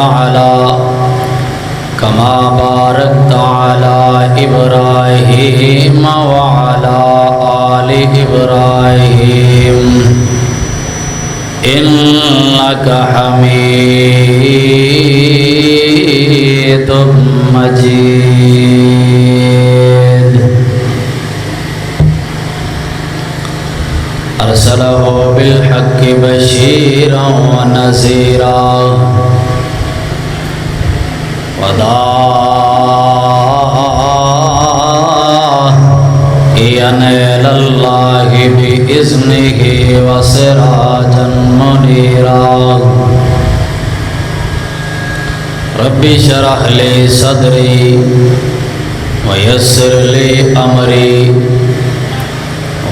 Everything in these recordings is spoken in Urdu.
على كما باركت على إبراهيم وعلى آل إبراهيم إنك حميد مجيد أرسله بالحق بشيرا ونذيرا وداعيا إلى الله بإذنه وسراجا منيرا رب اشرح لي صدري ويسر لي أمري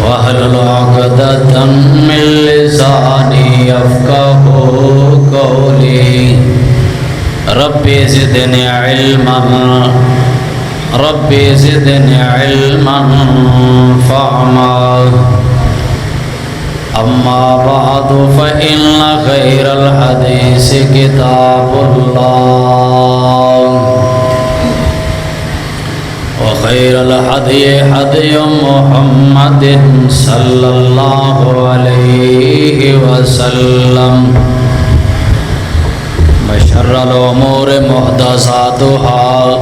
واحلل عقدة من لساني يفقهوا قولي ربي زدني علما ربي زدني علما فهما أما بعد فإن خير الحديث كتاب الله وخير الهدي هدي محمد صلى الله عليه وسلم وشر الأمور محدثاتها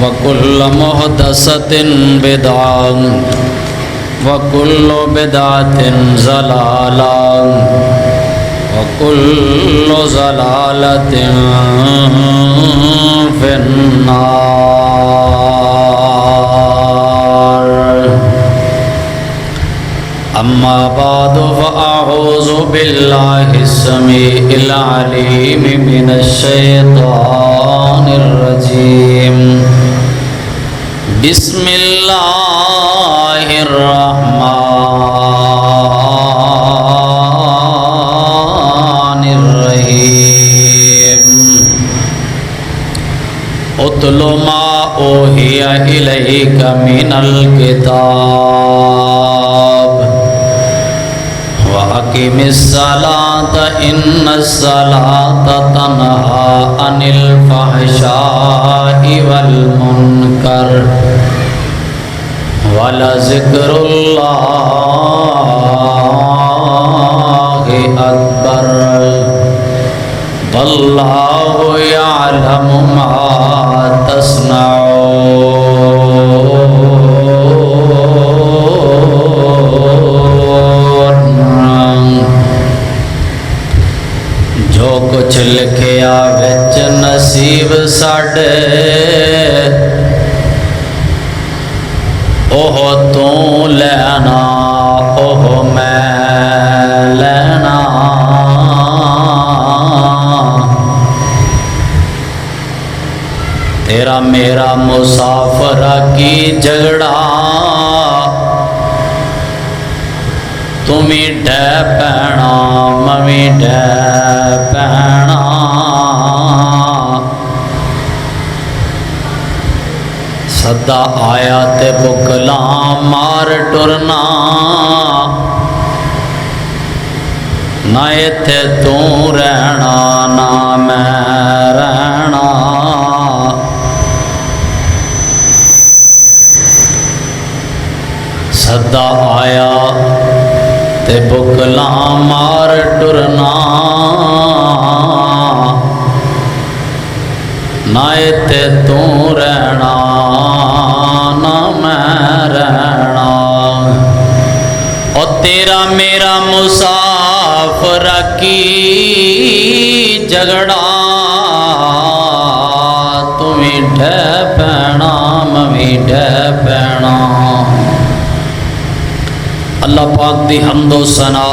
وكل محدثة بدعة وكل بدعة ضلالة وكل ضلالة في النار أما بعد فأعوذ بالله السميع العليم من الشيطان الرجيم بسم الله الرحمن الرحيم اتل ما أوحي إليك من الكتاب وأقم الصلاة إن الصلاة تنهى عن الفحشاء والمنكر ولذكر الله أكبر والله يعلم ما تصنعون جو کچھ لکھیا وچ نصیب ساڈے اوہ تو لینا اوہ میں لینا تیرا میرا مسافرہ کی جھگڑا تمہیں ڈے پینا ممی ڈے پینا صدا آیا تے بکلاں مار ٹرنا نہ ایتھے تو رہنا نہ میں رہنا صدا آیا تے بکلاں مار ٹرنا نہ ایتھے تو رہنا نہ میں رہنا اور تیرا میرا مسافر کی جھگڑا تمہیں ڈھے پینا ممی ڈھے پینا اللہ پاک دی حمد و ثنا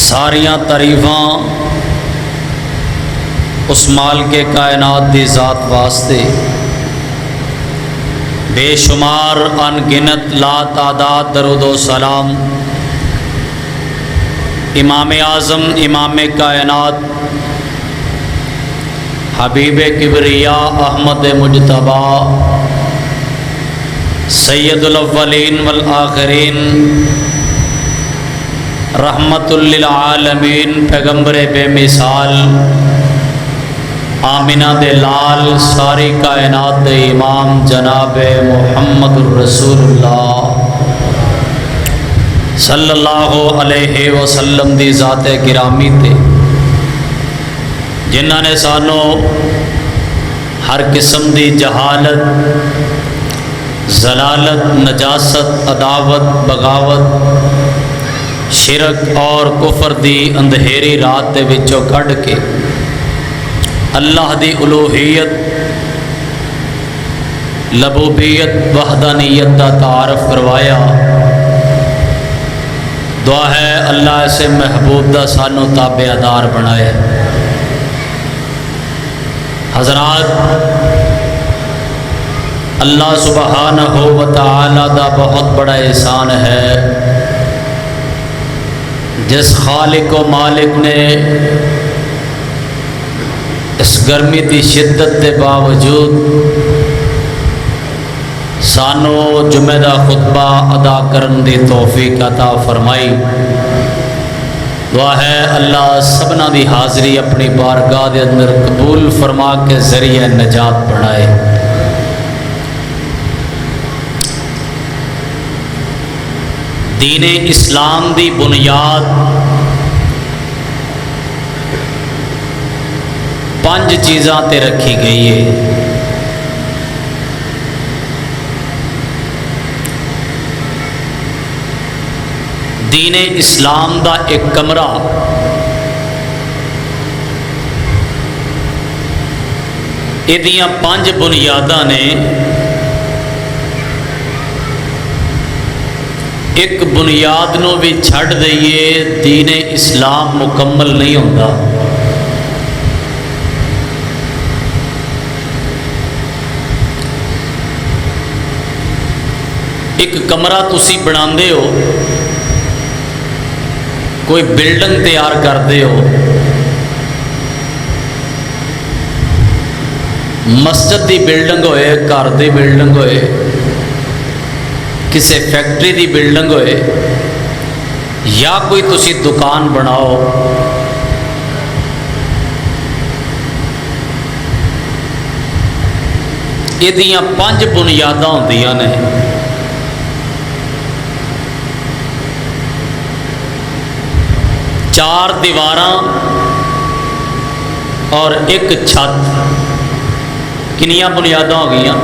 ساریاں تعریفاں اس مالک کائنات دی ذات واسطے بے شمار ان گنت لا تعداد درود و سلام امام اعظم امام کائنات حبیب کبریا احمد مجتبی سید الاولین والآخرین رحمت للعالمین پیغمبر بے مثال آمینہ دے لال ساری کائنات دے امام جناب محمد الرسول اللہ صلی اللہ علیہ وسلم دی ذات گرامی تے جنہاں نے سانو ہر قسم دی جہالت ضلالت نجاست عداوت بغاوت شرک اور کفر دی اندھیری رات دے وچوں کڈ کے اللہ دی الوہیت ربوبیت وحدانیت دا تعارف کروایا۔ دعا ہے اللہ سے محبوب دا سانو تابع دار بنائے۔ حضرات، اللہ سبحانہ و تعالی دا بہت بڑا احسان ہے جس خالق و مالک نے اس گرمی دی شدت کے باوجود سانو جمعہ دا خطبہ ادا کرن دی توفیق عطا فرمائی۔ دعا ہے اللہ سبنا دی حاضری اپنی بارگاہ دے اندر قبول فرما کے ذریعہ نجات بنائے۔ دین اسلام دی بنیاد 5 چیزاں تے رکھی گئی ہے۔ دین اسلام دا ایک کمرہ یہ 5 بنیاداں نے۔ ایک بنیاد نو بھی چھڑ دئیے دین اسلام مکمل نہیں ہوتا۔ ایک کمرہ تسی بناندے ہو، کوئی بلڈنگ تیار کردے ہو، مسجد دی بلڈنگ ہوئے، گھر دی بلڈنگ ہوئے، کسی فیکٹری دی بلڈنگ ہوئے، یا کوئی تسی دکان بناؤ، یہ 5 بنیاداں ہوندیاں نے۔ چار دیواراں اور ایک چھت، کنیاں بنیاداں ہو گئیاں؟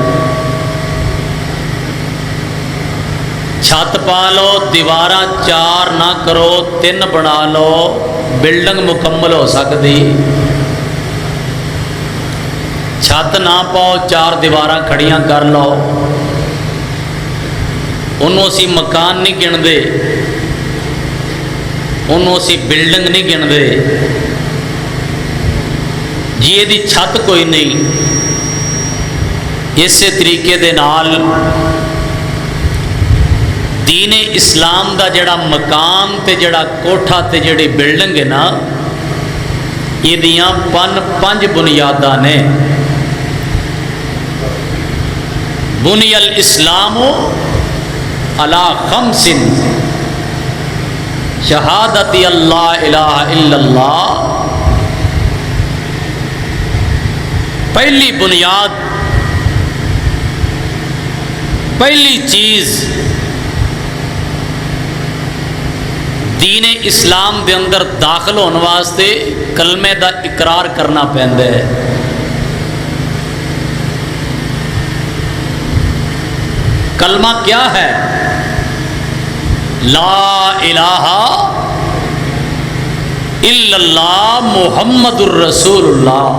چھت پا لو، دیواراں 4 نہ کرو 3 بنا لو، بلڈنگ مکمل ہو سکتی۔ چھت نہ پاؤ، 4 دیواراں کھڑیاں کر لو، انہوں اسی مکان نہیں گنتے، انہوں اسی بلڈنگ نہیں گنتے۔ جی یہ چھت کوئی نہیں۔ اسی طریقے دے نال دین اسلام دا جڑا مکان تے جڑا کوٹھا تے جڑی بلڈنگ ہے نا، یہ 5 بنیاداں نے۔ بنی الاسلام علی 5 شہادت اللہ الہ الا اللہ۔ پہلی بنیاد، پہلی چیز دین اسلام دے اندر داخل ہونے واسطے کلمے دا اقرار کرنا پیندا ہے۔ کلمہ کیا ہے؟ لا الہ الا اللہ محمد الرسول اللہ۔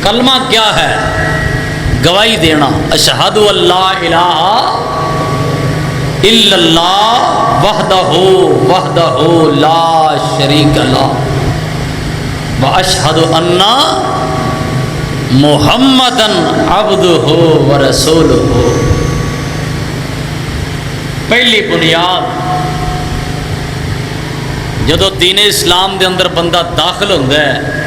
کلمہ کیا ہے؟ گواہی دینا، اشہد اللہ الہ الا اللہ وحدہ لا شریک لہ واشہد ان محمدن عبدہ ورسولہ۔ پہلی بنیاد جدو دین اسلام دے اندر بندہ داخل ہوتا ہے،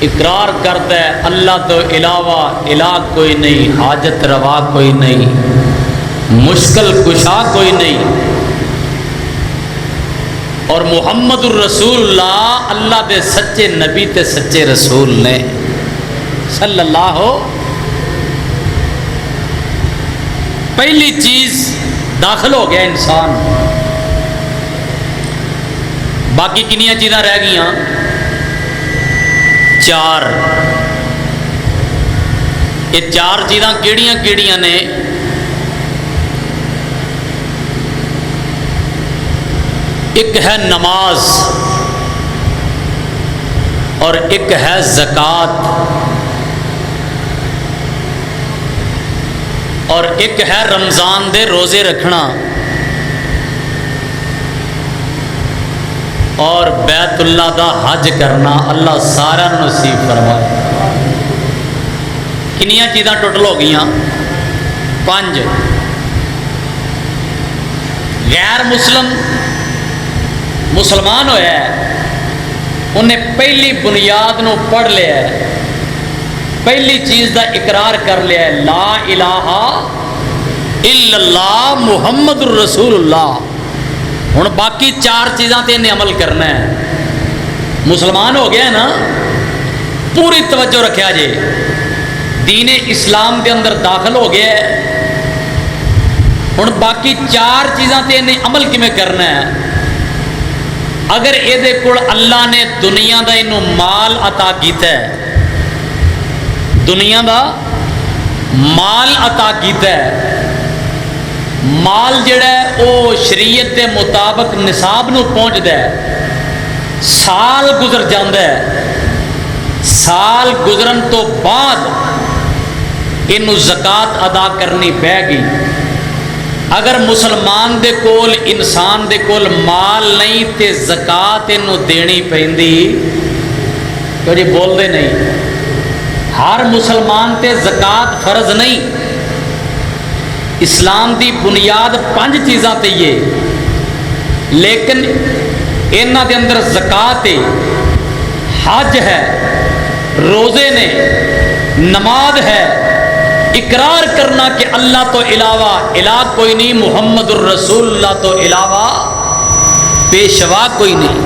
اقرار کرتا ہے اللہ تو علاوہ الہ کوئی نہیں، حاجت روا کوئی نہیں، مشکل کشا کوئی نہیں، اور محمد الرسول اللہ اللہ دے سچے نبی تے سچے رسول نے صلی اللہ ہو۔ پہلی چیز داخل ہو گیا انسان، باقی کنیاں چیزاں رہ گئیاں؟ چار۔ یہ چار چیزاں کیڑیاں کیڑیاں نے؟ ایک ہے نماز، اور ایک ہے زکوٰۃ، اور ایک ہے رمضان دے روزے رکھنا، اور بیت اللہ دا حج کرنا۔ اللہ سارا نصیب فرمائے۔ کنیاں چیزاں ٹوٹل ہو گئیاں؟ 5۔ غیر مسلمان ہویا ہے، انہیں پہلی بنیاد نو پڑھ لیا ہے، پہلی چیز دا اقرار کر لیا ہے، لا الہ الا اللہ محمد الرسول اللہ۔ ہن باقی 4 چیزاں تے انہیں عمل کرنا ہے۔ مسلمان ہو گیا ہے نا؟ پوری توجہ رکھیا جے، دین اسلام دے اندر داخل ہو گیا ہے، ہن باقی 4 چیزاں تے انہیں عمل کیویں کرنا ہے؟ اگر یہ کول اللہ نے دنیا دا انہوں مال عطا کیتا ہے، دنیا دا مال عطا کیتا ہے، مال جڑا ہے وہ شریعت کے مطابق نصاب نو پہنچتا ہے، سال گزر جاندہ ہے، سال گزرن تو بعد انہوں زکوٰۃ ادا کرنی پے گی۔ اگر مسلمان دے کول انسان دے کول مال نہیں تے زکوٰۃ انہوں دینی پیندی، تو جی بول دے نہیں، ہر مسلمان تے زکوٰۃ فرض نہیں۔ اسلام دی بنیاد 5 چیزاں تے یہ، لیکن انہاں دے اندر زکوٰۃ ہے، حج ہے، روزے نے، نماز ہے، اقرار کرنا کہ اللہ تو علاوہ الہ کوئی نہیں، محمد الرسول اللہ تو علاوہ پیشوا کوئی نہیں۔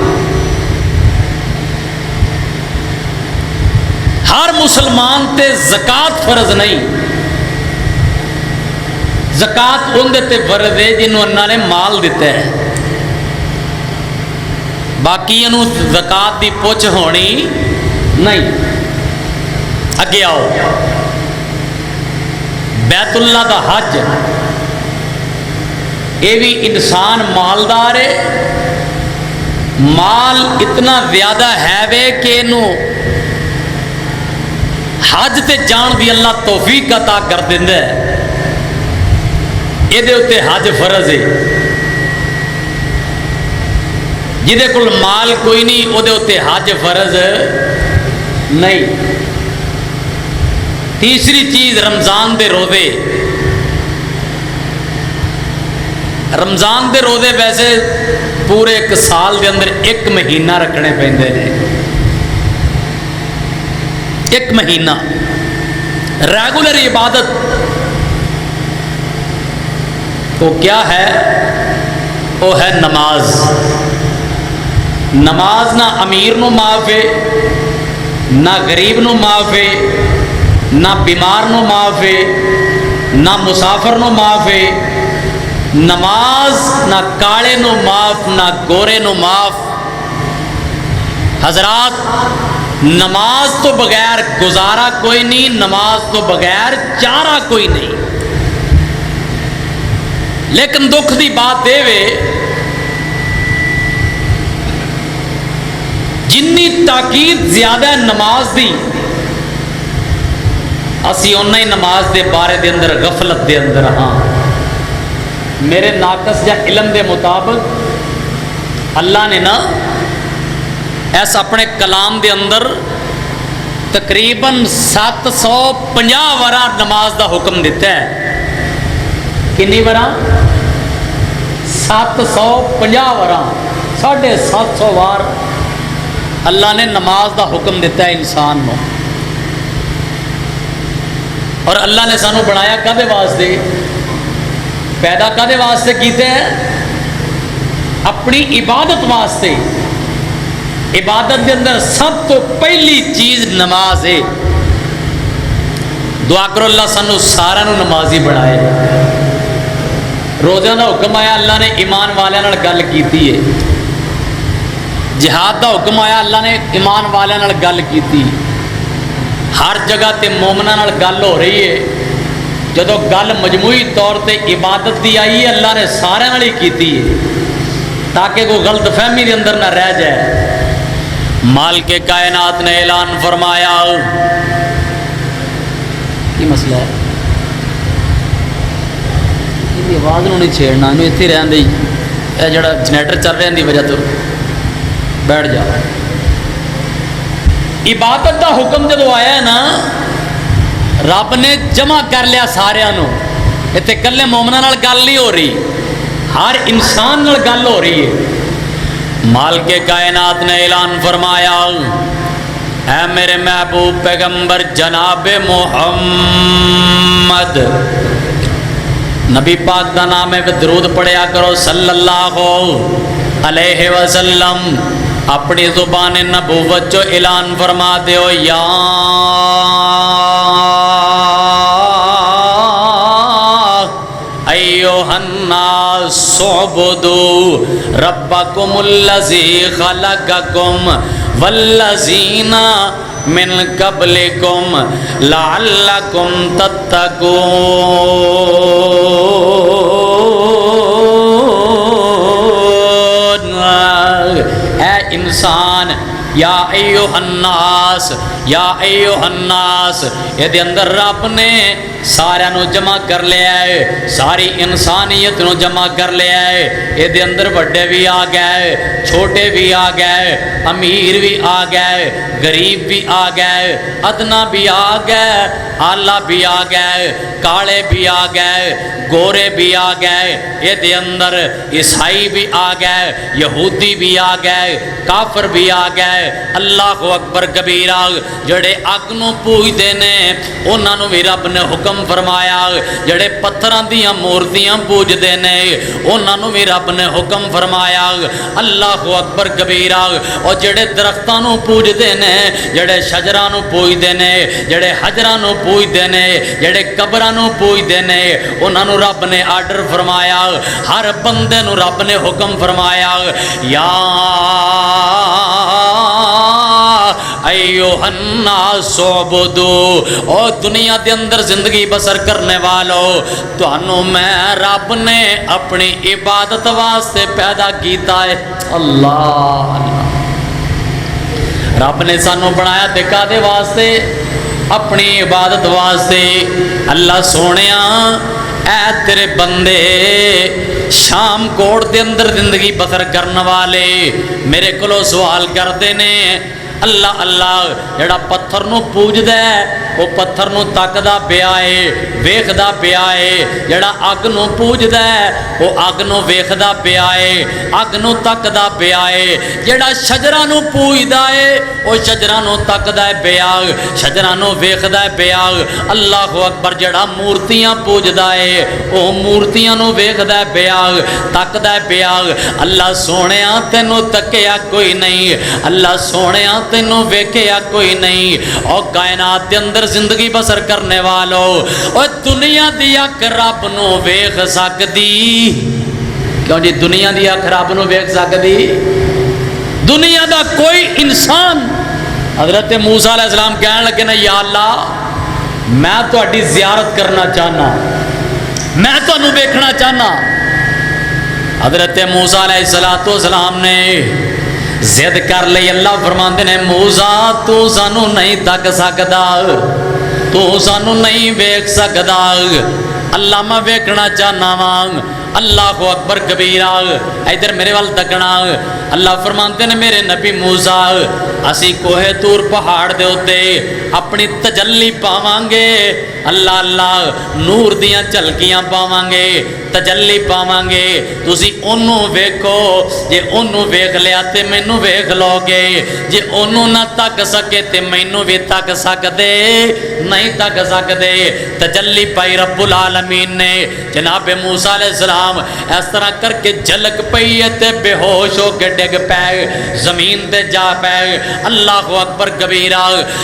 ہر مسلمان تے زکوٰۃ فرض نہیں، زکوٰۃ ان دے تے فرض ہے جنہوں اللہ نے مال دیتا ہے، باقی انہوں زکوٰۃ دی پوچھ ہونی نہیں۔ اگے آؤ، بیت اللہ دا حج، یہ بھی انسان مالدار ہے، مال اتنا زیادہ ہے وے کہ انہوں حج تے جان دی اللہ توفیق عطا کر دیندا ہے، یہ دے اتے حج فرض ہے۔ جہدے کول مال کوئی نہیں وہ دے اتے حج فرض نہیں۔ تیسری چیز رمضان دے روزے۔ رمضان دے روزے ویسے پورے 1 سال دے اندر 1 مہینہ رکھنے پیندے نے، 1 مہینہ ریگولر عبادت۔ تو کیا ہے؟ وہ ہے نماز۔ نماز نہ امیر نو معاف ہے، نہ غریب نو معاف ہے، نہ بیمار نو معاف ہے، نہ مسافر نو معاف ہے۔ نماز نہ کالے نو معاف، نہ گورے نو معاف۔ حضرات، نماز تو بغیر گزارا کوئی نہیں، نماز تو بغیر چارہ کوئی نہیں۔ لیکن دکھ دی بات دے وے، جنی تاکید زیادہ نماز دی، اسی اُنہ ہی نماز دے بارے دے اندر غفلت دے اندر ہاں۔ میرے ناقص یا علم دے مطابق اللہ نے نا ایسا اپنے کلام دے اندر تقریباً 750 ورا نماز دا حکم دیتا ہے۔ کنی ورا؟ 750 ورا، 750 وار اللہ نے نماز دا حکم دیتا ہے انسان کو۔ اور اللہ نے سانو بنایا کدے واسطے؟ پیدا کدے واسطے کیتے ہیں؟ اپنی عبادت واسطے۔ عبادت کے اندر سب تو پہلی چیز نماز ہے۔ دعا کرو اللہ سانو سارا نو نمازی بنائے۔ روزہ دا حکم آیا، اللہ نے ایمان والے نال گل کیتی ہے۔ جہاد دا حکم آیا، اللہ نے ایمان والے نال گل کیتی۔ ہر جگہ تے مومناں نال گل ہو رہی ہے۔ جدو گل مجموعی طور تے عبادت دی آئی ہے، اللہ نے سارے نال ہی کیتی ہے تاکہ کوئی غلط فہمی دے اندر نہ رہ جائے۔ مالک کائنات نے اعلان فرمایا، کی مسئلہ ہے؟ یہ آواز نہیں چھیڑنا، انہوں اتنے رہن دی، یہ جڑا جنریٹر چل رہے ہیں دی وجہ تو بیٹھ جا۔ عبادت دا حکم جدو آیا ہے نا، رب نے جمع کر لیا سارے نو۔ اتنے کلے مومناں نال گل نہیں ہو رہی، ہر انسان نال گل ہو رہی ہے۔ مالک کائنات نے اعلان فرمایا، اے میرے محبوب پیغمبر جناب محمد، نبی پاک دا نام ہے، درود پڑھیا کرو صلی اللہ علیہ وسلم۔ اپنی زبان نبوت جو اعلان فرما دیو، یا ایوہ الناس اعبدوا ربکم الذی خلقکم والذین من قبلکم لعلکم تتقون۔ اے انسان، یا ایوہ الناس، یا ایوہ الناس، یہ دے اندر رب نے سارے نو جمع کر لیا ہے، ساری انسانیت نو جمع کر لیا ہے۔ یہ دے اندر بڑے بھی آ گئے، چھوٹے بھی آ گئے، امیر بھی آ گئے، غریب بھی آ گئے، ادنا بھی آ گئے، آلہ بھی آ گئے، کالے بھی آ گئے، گورے بھی آ گئے۔ یہ دے اندر عیسائی بھی آ گئے، یہودی بھی آ گئے، کافر بھی آ گئے۔ اللہ اکبر کبیرہ۔ جڑے اگ نو پوجدے نے انہاں نو بھی رب نے حکم فرمایا، جڑے پتھراں دیاں مورتیاں پوجدے نے انہاں نو بھی رب نے حکم فرمایا۔ اللہ اکبر کبیرہ۔ اور جڑے درختاں نو پوجدے نے، جڑے شجراں نو پوجدے نے، جڑے حجراں نو پوجدے نے، جڑے قبراں نو پوجدے نے، انہاں نو رب نے آرڈر فرمایا، ہر بندے نو رب نے حکم فرمایا، یا ایوہ الناس اعبدوا، او دنیا دے اندر زندگی بسر کرنے والو، تانوں میں رب نے اپنی عبادت واسطے پیدا کیتا ہے۔ اللہ رب نے سانوں بنایا دکھا دے واسطے، اپنی عبادت واسطے۔ اللہ سونیا، اے تیرے بندے شام کوٹ دے اندر زندگی بسر کرنے والے میرے کولو سوال کرتے نے، اللہ اللہ جڑا پتھر نو پوجدا ہے وہ پتھر نو تکدا پیا ہے، ویکھدا پیا ہے، جڑا اگ نو پوجدا ہے وہ اگ نو ویکھدا پیا ہے، اگ نو تکدا پیا ہے، جڑا شجراں نو پوجدا ہے وہ شجراں نو تکدا ہے پیا، شجراں نو ویکھدا ہے پیا۔ اللہ اکبر۔ جڑا مورتیاں پوجدا ہے وہ مورتیاں نو ویکھدا ہے پیا، تکدا ہے پیا۔ اللہ سونیا تینوں تکیا کوئی نہیں، اللہ سونیا تینوں ویکھیا کوئی نہیں۔ اور کائنات دے اندر زندگی بسر کرنے والو، اور دنیا دی اکھ رب نو ویکھ سکدی؟ کیوں جی دنیا دی اکھ رب نو ویکھ سکدی؟ دنیا دا کوئی انسان، حضرت موسیٰ علیہ السلام کہنے لگے نا، یا اللہ میں تہاڈی زیارت کرنا چاہنا، میں تانوں ویکھنا چاہنا۔ حضرت موسیٰ علیہ السلام نے زد کر لئی۔ اللہ فرماندے نے، موسیٰ تو سانو نہیں تک سکدا، تو سانو نہیں ویکھ سکدا، اللہ میں ویکھنا چاہنا وا۔ اللہ اکبر کبیرہ۔ ادھر میرے وال تکنا۔ اللہ فرماندے نے، میرے نبی موسیٰ اسی کوہ طور پہاڑ دے اوتے اپنی تجلی پاواں گے، اللہ اللہ نور دیاں جھلکیاں پاواں گے، تجلی پاواں گے، تسی انہوں ویکھو، جے انہوں ویکھ لیا تے مینوں ویکھ لو گے، جے انہوں نہ تک سکے تے مینوں بھی تک سکدے نہیں تک سکدے۔ تجلی پائی رب العالمین نے، جناب موسیٰ علیہ السلام اس طرح کر کے جھلک پئی تے بے ہوش ہو کے ڈگ پے زمین تے جا پے اللہ اکبر کبیرہ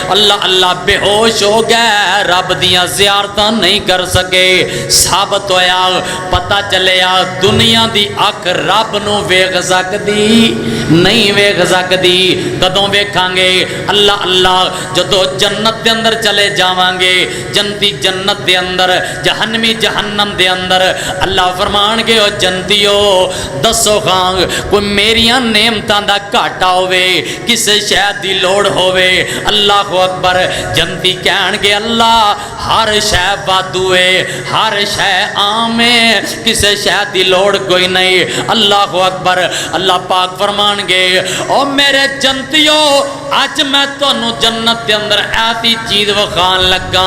اللہ اللہ بے ہوش ہو گئے رب دیاں زیارتاں نہیں کر سکے ثابت ہویا پتہ چلیا دنیا دی اکھ رب نو ویکھ سکدی نہیں ویکھ سکدی کدوں ویکھاں گے اللہ اللہ جدو جنت دے اندر چلے جاواں گے جنتی جنت دے اندر جہنمی جہنم دے اندر اللہ فرمان گے او جنتیو دسو خان کوئی میریاں نعمتاں دا گھاٹا ہوے کسے شے دی لوڑ ہوے اللہ اکبر جنتی کہن گے اللہ ہر شے وادو ہے ہر شے عام ہے کسے شے دی لوڑ کوئی نہیں اللہ اکبر اللہ پاک فرمان گے او میرے جنتیو اج میں تانوں جنت دے اندر ایسی چیز وکھان لگا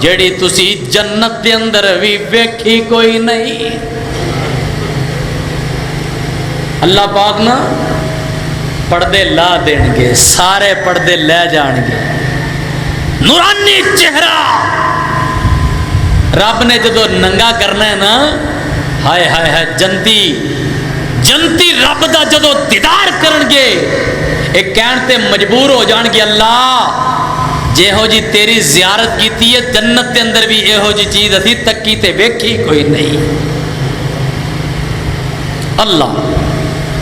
جڑی تسی جنت دے اندر بھی ویکھی کوئی نہیں اللہ پاک نا پردے لا دین گے سارے پردے لے جان گے نورانی چہرہ رب نے جدو ننگا کرنا ہے نا ہائے ہائے ہائے جنتی جنتی رب دا جدو دیدار کرن گے ایک کہنتے مجبور ہو جان گے اللہ جے ہو جی تیری زیارت کیتی ہے جنت دے اندر بھی اے ہو جی چیز اسی تک کی تے ویکھی کوئی نہیں اللہ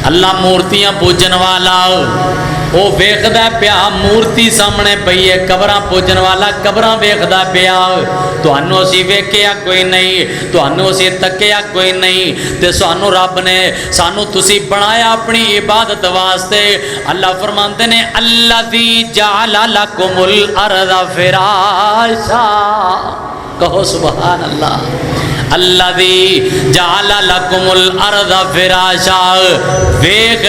اللہ مورتیاں پوجن والا وہ ویکھدا پیا مورتی سامنے پئی ہے قبراں پوجن والا قبراں ویکھدا پیا تانوں اسی ویکھیا کوئی نہیں تانوں اسی تکیا کوئی نہیں تے سانوں رب نے سانوں تسی بنایا اپنی عبادت واسطے اللہ فرماندے نے الذی جعل لکم الارض فراشا کہو سبحان اللہ الذی جعل لکم الارض فراشا ویکھ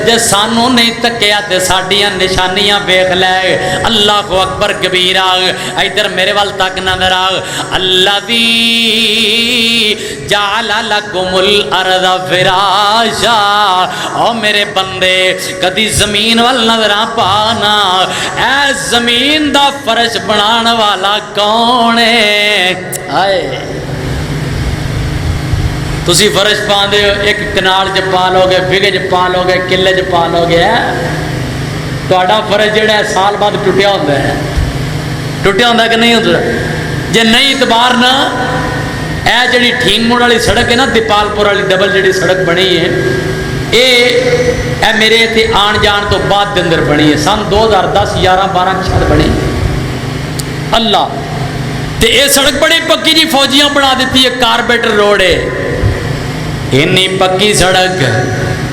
جے سانوں نہیں تکیا تے ساڈیاں نشانیاں ویکھ لے اللہ اکبر کبیرہ ادھر میرے وال تک نظر آ الذی جعل لکم الارض فراشا او میرے بندے کدی زمین وال نظر پانا اے زمین دا فرش بنان والا کون ہے آئے تسی فرش پان دے ایک کنال چ پا لو گے بگے چ پا لو گے کلے چ پا لو گے تہاڈا فرش جڑا ہے سال بعد ٹوٹیا ہوندا ہے ٹوٹیا ہوندا کہ نہیں ہوندا جے نہیں اعتبار نہ اے جڑی ٹھینگ موڑ والی سڑک ہے نا دیپال پور والی ڈبل جڑی سڑک بنی ہے اے میرے تے آن جان تو بعد دے اندر بنی ہے سن 2010 11 12 شاید بنی اللہ تے اے سڑک بڑی پکی جی فوجیاں بنا دیتی ہے کاربیٹر روڈ ہے انی پکی سڑک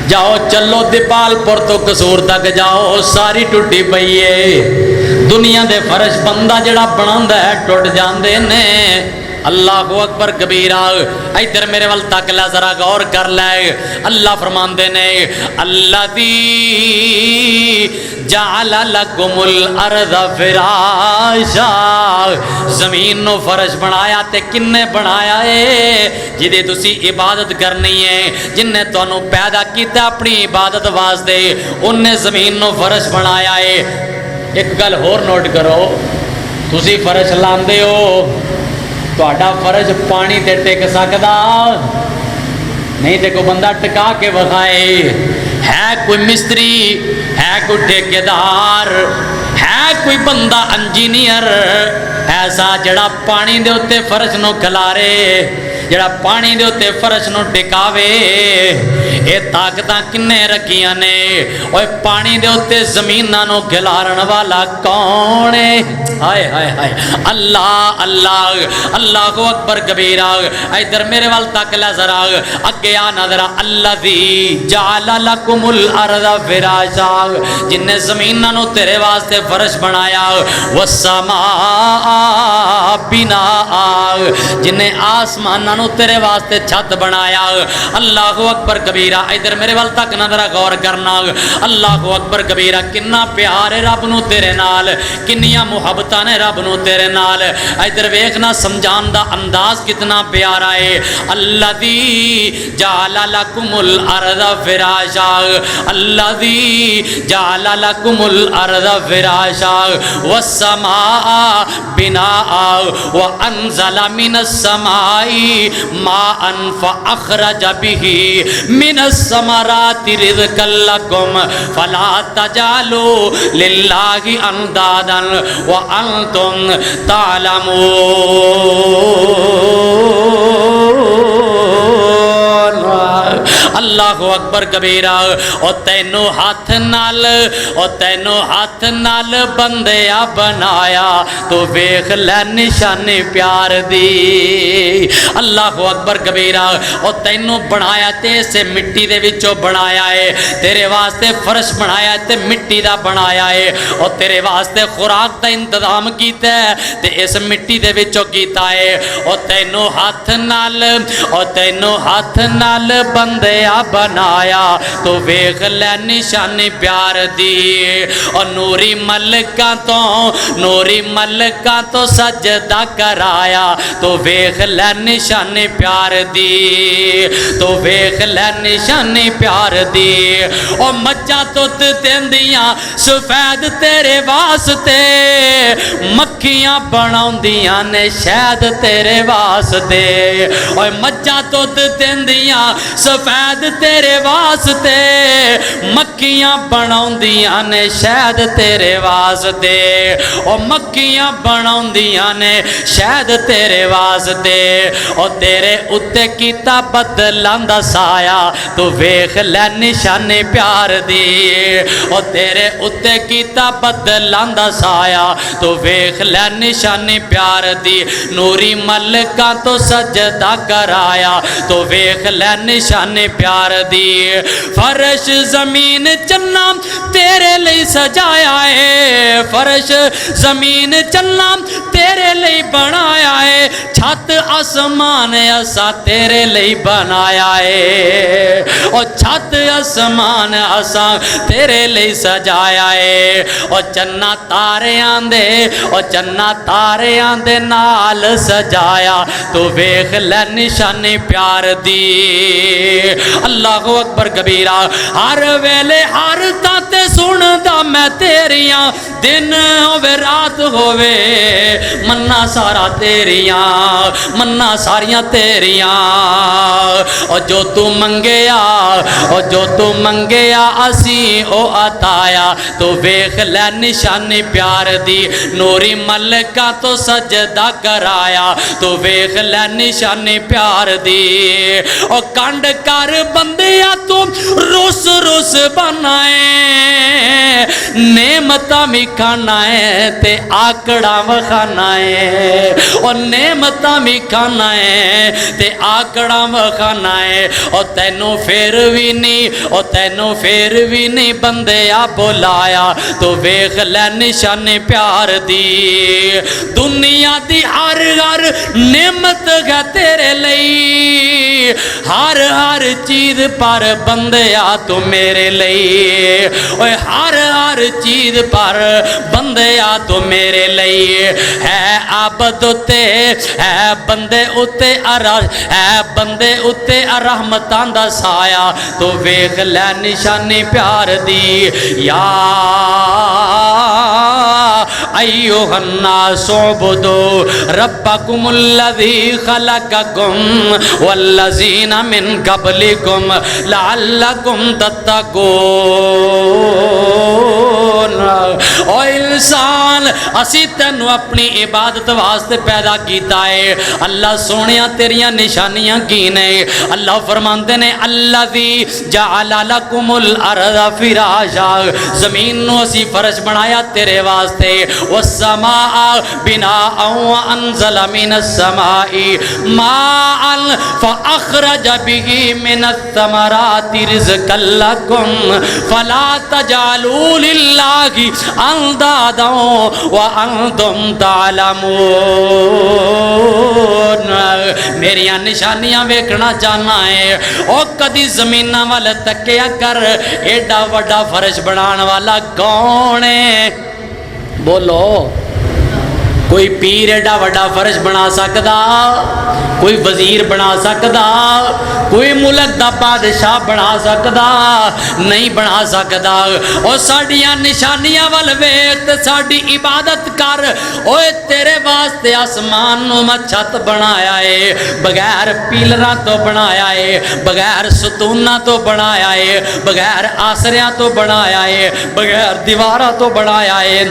جاؤ چلو دیپال پور تو قصور تک جاؤ ساری ٹوٹی پئی ہے دنیا دے فرش بندہ جڑا بناندا ہے ٹوٹ جاندے نے اللہ اکبر کبیرہ ادھر میرے وال تک لے ذرا غور کر لے اللہ فرماندے نے الذی جعل لکم الارض فراشا زمین نو فرش بنایا تے کنے بنایا ہے جدے تسی عبادت کرنی ہے جن نے تانوں پیدا کیتا اپنی عبادت واسطے ان نے زمین نو فرش بنایا ہے ایک گل ہور نوٹ کرو تسی فرش لاندے ہو تہاڈا فرش پانی تے ٹک سکدا نہیں تے کوئی بندہ ٹکا کے وکھائے ہے کوئی مستری ہے کوئی ٹھیکیدار ہے کوئی بندہ انجینئر ایسا جڑا پانی دے اتے فرش نو کھلارے جڑا پانی دے اتے فرش نو ٹکاوے اے طاقتاں کنے رکھیاں نے اوے پانی دے اتے زمیناں نو کھلارن والا کون ہے ہائے ہائے ہائے اللہ اللہ اللہ اکبر کبیرہ ادھر میرے وال تک لے ذرا اگے آ نظر الذی جعل لکم الارض فراشا جن نے زمیناں نو تیرے واسطے فرش بنایا والسماء بناء جن نے آسماناں نو تیرے واسطے چھت بنایا اللہ اکبر کبیرہ ادھر میرے وال تک نظر غور کرنا اللہ اکبر کبیرہ کنا پیار ہے رب نو تیرے نال کنیاں محبتاں نے رب نو تیرے نال ادھر ویکھنا سمجھان دا انداز کتنا پیارا ہے الذی جعل لکم الارض فراشا الذی جعل لکم الارض فراشا والسماء بناء وانزل من السماء ماء فاخرج به من الثمرات رزقا لكم فلا تجعلوا لله اندادا وانتم تعلمون اللہ اکبر کبیرہ او تینو ہاتھ نال بندیا بنایا تو ویکھ لے نشانی پیار دی اللہ اکبر کبیرہ او تینو بنایا تے سے مٹی دے وچوں بنایا ہے تیرے واسطے فرش بنایا تے مٹی دا بنایا ہے او تیرے واسطے خوراک دا انتظام کیتا ہے تے اس مٹی دے وچوں کیتا ہے او تینو ہاتھ نال بندیا بنایا تو ویکھ لے نشانی پیار دی اور نوری ملکاں تو سجدہ کرایا تو ویکھ لے نشانی پیار دی اور مجھا تو دیندیاں سفید تیرے واسطے مکھیاں بناؤندیاں نے شہد تیرے واسطے اور مجھا تو دیندیاں سفید تیرے واسطے مکھیاں بناؤندیاں نے شہد تیرے واسطے او مکھیاں بناؤندیاں نے شہد تیرے واسطے او تیرے اتے کیتا بدلاں دا سایہ تو ویکھ لے نشانی پیار دی او تیرے اتے کیتا بدلاں دا سایہ تو ویکھ لے نشانی پیار دی نوری ملکاں تو سجدہ کرایا تو ویکھ لے نشانی پیار دی فرش زمین چنا تیرے لئی سجایا ہے فرش زمین چنا تیرے لئی بنایا ہے چھت آسمان اسا تیرے لئی بنایا ہے اور چھت آسمان اسا تیرے لئی سجایا ہے اور چنا تاریاں دے نال سجایا تو ویکھ لے نشانی پیار دی اللہ اکبر کبیرہ ہر ویلے ہر تاتے سندا میں تیریاں دن ہوے رات ہوے منا سارا تیریاں منا ساریاں تیریاں اور جو تو منگیا اسی او عطایا تو ویکھ لے نشانی پیار دی نوری ملکاں تو سجدہ کرایا تو ویکھ لے نشانی پیار دی اور کنڈ کر بندیا تو روس بنائے نعمتاں بھی کھانا ہے تے آکڑا وکھانا ہے اور نعمتاں بھی کھانا ہے تے آکڑا وکھانا ہے اور تینوں پھر بھی نہیں بندیا بلایا تو ویکھ لے نشانی پیار دی دنیا دی ہر نعمت ہے تیرے لئی ہر چیز پر بندیا تو میرے لئی اوے ہر چیز پر بندیا تو میرے لئی ہے عبد تے ہے بندے اتے رحمتاں دا سایہ تو ویکھ لے نشانی پیار دی یا ایوہ الناس اعبدوا ربکم الذی خلقکم والذین من قبلکم لعلکم تتقون او انسان اسی تینو اپنی عبادت واسطے پیدا کیتا ہے اللہ سونیاں تیریاں نشانیاں کی نے اللہ فرماندے نے الذی جعل لکم الارض فراشا زمین نو اسی فرش بنایا تیرے واسطے والسماء بناء وانزل من السماء ماء فاخرج به من الثمرات رزقا لكم فلا تجعلوا لله اندادا وانتم تعلمون میریاں نشانیاں ویکھنا چاہنا ہے او کدی زمین وال تکیا کر ایڈا وڈا فرش بنان والا کون ہے بولو کوئی پیر ایڈا وڈا فرش بنا سکدا کوئی وزیر بنا سکدا کوئی ملک دا بادشاہ بنا سکدا نہیں بنا سکدا او ساڈیاں نشانیاں ول ویکھ تے ساڈی عبادت کر اوے تیرے واسطے آسمان نو میں چھت بنایا ہے بغیر پیلراں تو بنایا ہے بغیر ستوناں تو بنایا ہے بغیر آسریاں تو بنایا ہے بغیر دیواراں تو بنایا ہے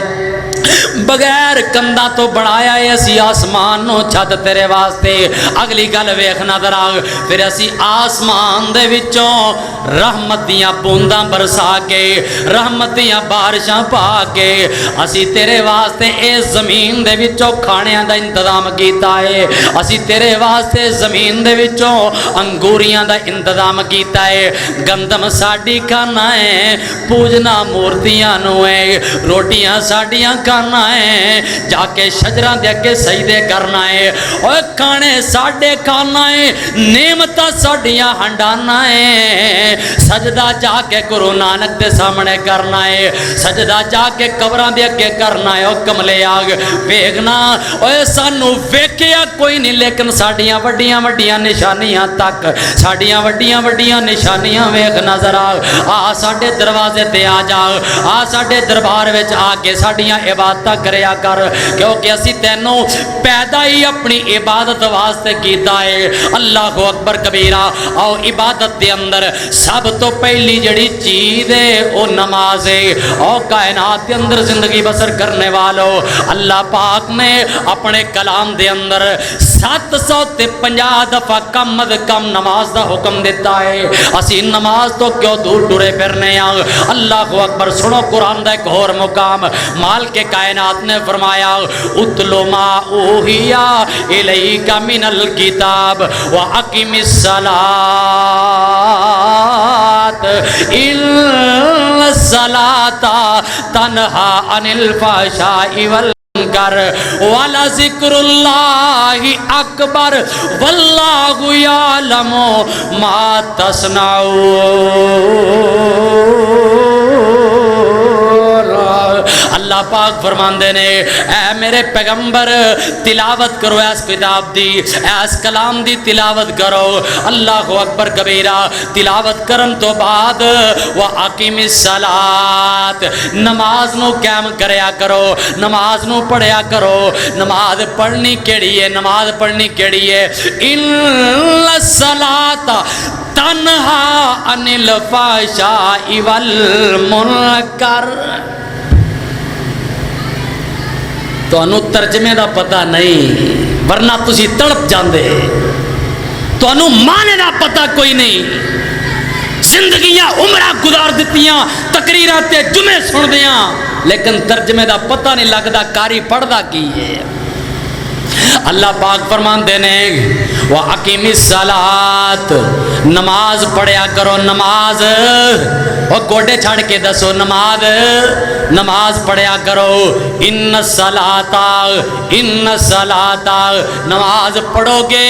بغیر کندہ تو بڑھایا ہے اسی آسمان نو چھت تیرے واسطے اگلی گل ویکھنا ذرا پھر اسی آسمان دے وچوں رحمت دیاں بونداں برسا کے رحمت دیاں بارشاں پا کے اسی تیرے واسطے اے زمین دے وچوں کھانیاں دا انتظام کیتا ہے اسی تیرے واسطے زمین دے وچوں انگوریاں دا انتظام کیتا ہے گندم ساڈی کھانا ہے پوجنا مورتیاں نو ہے روٹیاں ساڈیاں کھانا ہے جا کے شجراں دے اگے سجدے کرنا ہے اوے کھانے ساڈے کھانا ہے نعمتاں ساڈیاں ہنڈانا ہے سجدہ جا کے گرو نانک دے سامنے کرنا ہے سجدہ جا کے قبراں دے اگے کرنا ہے او کملے آگ ویکھنا اوے سانو ویکھیا کوئی نہیں لیکن ساڈیاں وڈیاں وڈیاں نشانیاں تک ساڈیاں وڈیاں وڈیاں نشانیاں ویکھنا ذرا آ ساڈے دروازے تے آ جا آ ساڈے دربار وچ آ کے ساڈیاں عبادتاں کریا کر کیونکہ اسی تینوں پیدا ہی اپنی عبادت واسطے کیتا ہے اللہ اکبر کبیرہ آؤ عبادت دے اندر سب تو پہلی جڑی چیز ہے او نماز ہے او کائنات دے اندر زندگی بسر کرنے والو اللہ پاک نے اپنے کلام دے اندر 750 دفعہ کم از کم نماز دا حکم دیتا ہے اسی نماز تو کیوں دور ڈورے پھرنے ہیں اللہ اکبر سنو قرآن دا ایک اور مقام مال کے کائنات نے فرمایا اتلو ما اوحیا الیک من الکتاب واقم الصلاۃ ان الصلاۃ تنہا عن الفحشاء والمنکر ولذکر اللہ اکبر واللہ یعلم ما تصنعون اللہ پاک فرماندے نے اے میرے پیغمبر تلاوت کرو اس کتاب دی اس کلام دی تلاوت کرو اللہ اکبر کبیرہ تلاوت کرن تو بعد واقم الصلاۃ نماز نو قائم کریا کرو نماز نو پڑھیا کرو نماز پڑھنی کیڑی ہے نماز پڑھنی کیڑی ہے ان الصلاۃ تنہا عن الفحشاء والمنکر تو انو ترجمے دا پتہ نہیں ورنہ تسی تڑپ جاندے تو انو مانے دا پتہ کوئی نہیں زندگیاں عمرہ گزار دیتیاں تقریرات تے جمعے سن دیاں لیکن ترجمے دا پتہ نہیں لگدا کاری پڑھدا کی ہے اللہ پاک فرمان دینے وَأَقِمِ الصَّلَاةِ نماز پڑھیا کرو نماز اور گوڑے چھڑ کے دسو نماز پڑھیا کرو ان الصلاۃ نماز پڑھو گے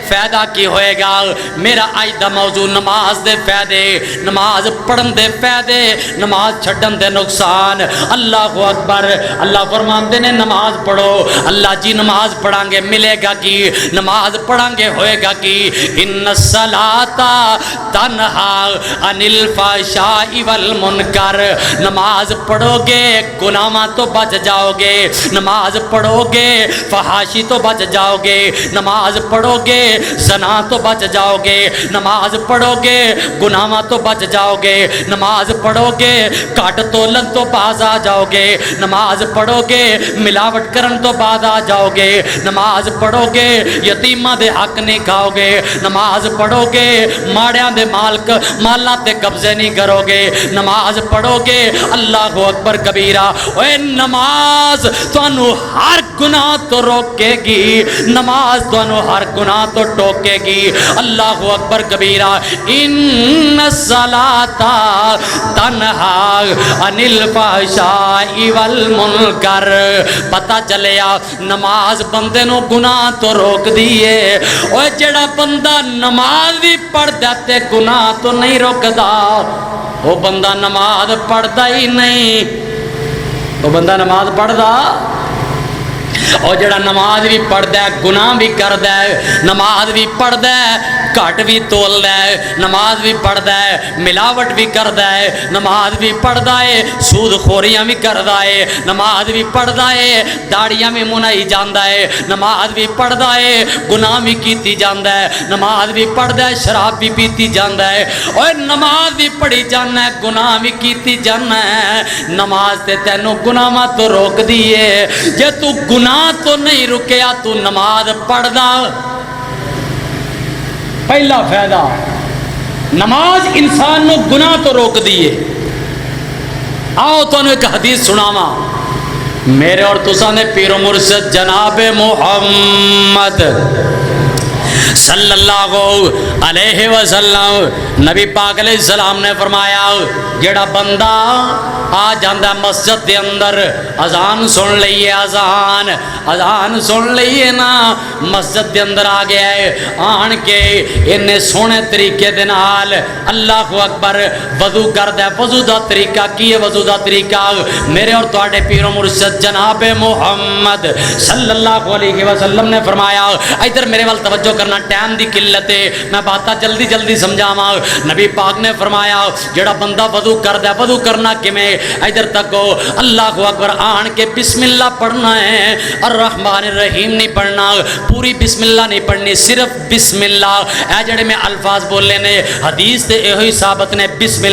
فائدہ کی ہوئے گا میرا آج دا موضوع نماز دے فائدے نماز پڑھن دے فائدے نماز چھڑن دے نقصان اللہ اکبر اللہ فرماندے نے نماز پڑھو اللہ جی نماز پڑھاں گے ملے گا کی نماز پڑھاں گے ہوئے گا کی ان الصلاۃ تنہا عن الفحشاء والمنکر نماز پڑھو گے گناہاں تو بچ جاؤ گے نماز پڑھو گے فحاشی تو بچ جاؤ گے نماز پڑھو گے زنا تو بچ جاؤ گے نماز پڑھو گے گناہاں تو بچ جاؤ گے نماز پڑھو گے کاٹ تولن تو باز آ جاؤ گے نماز پڑھو گے ملاوٹ کرن تو باز آ جاؤ گے نماز پڑھو گے یتیماں دے حق نہیں کھاؤ گے نماز پڑھو گے ماڑیاں دے مالاں تے قبضے نہیں کرو گے نماز پڑھو گے اللہ اکبر کبیرہ اے نماز تانوں ہر گناہ تو روکے گی، نماز تو ہر گناہ تو ٹوکے گی۔ اللہ اکبر کبیرہ۔ ان الصلاۃ تنہی عن الفحشاء والمنکر۔ پتہ چلیا نماز بندے نو گناہ تو روک دیے۔ اوے جڑا بندہ نماز بھی پڑھدا تے گناہ تو نہیں روکدا، وہ بندہ نماز پڑھدا ہی نہیں۔ وہ بندہ نماز پڑھدا، اور جڑا نماز بھی پڑھدا ہے گناہ بھی کردا ہے، نماز بھی پڑھدا ہے گھٹ بھی تولدا ہے، نماز بھی پڑھدا ہے ملاوٹ بھی کردا ہے، نماز بھی پڑھدا ہے سود خوریاں بھی کردا ہے، نماز بھی پڑھدا ہے داڑیاں بھی منائی جاندا ہے، نماز بھی پڑھدا ہے گناہ بھی کیتی جاندا ہے، نماز بھی پڑھدا ہے شراب بھی پیتی جاندا ہے، اور نماز بھی پڑھی جانا ہے گناہ بھی کیتی جانا ہے۔ نماز تے تینوں گناہاں تو روک دیے، جے تو گناہ تو نہیں رکیا تو نماز پڑھدا۔ پہلا فائدہ نماز انسان نو گناہ تو روک دیے۔ آؤ تو ایک حدیث سناواں، میرے اور تساں نے پیر و مرشد جناب محمد صلی اللہ علیہ وسلم نبی پاک علیہ السلام نے فرمایا جڑا بندہ آ جاندہ مسجد دے اندر، اذان سن لئیے، اذان سن لئیے نا، مسجد دے اندر آ گیا ہے، آن کے انہیں سونے طریقے دے نال اللہ اکبر وضو کردہ۔ وضو دا طریقہ کی ہے؟ وضو دا طریقہ میرے اور تواڈے پیر و مرشد جناب محمد صلی اللہ علیہ وسلم نے فرمایا۔ ادھر میرے وال توجہ کرنا، ٹائم دی قلت ہے، میں باتاں جلدی جلدی سمجھاواں۔ نبی پاک نے فرمایا جڑا بندہ وضو کردا، وضو کرنا کیویں؟ ادھر تک اللہ اکبر آن کے بسم اللہ پڑھنا ہے، الرحمن الرحیم نہیں پڑھنا، پوری بسم اللہ نہیں پڑھنی، صرف بسم اللہ۔ اے جڑے میں الفاظ بولے نے حدیث تے یہی ثابت نے، بسم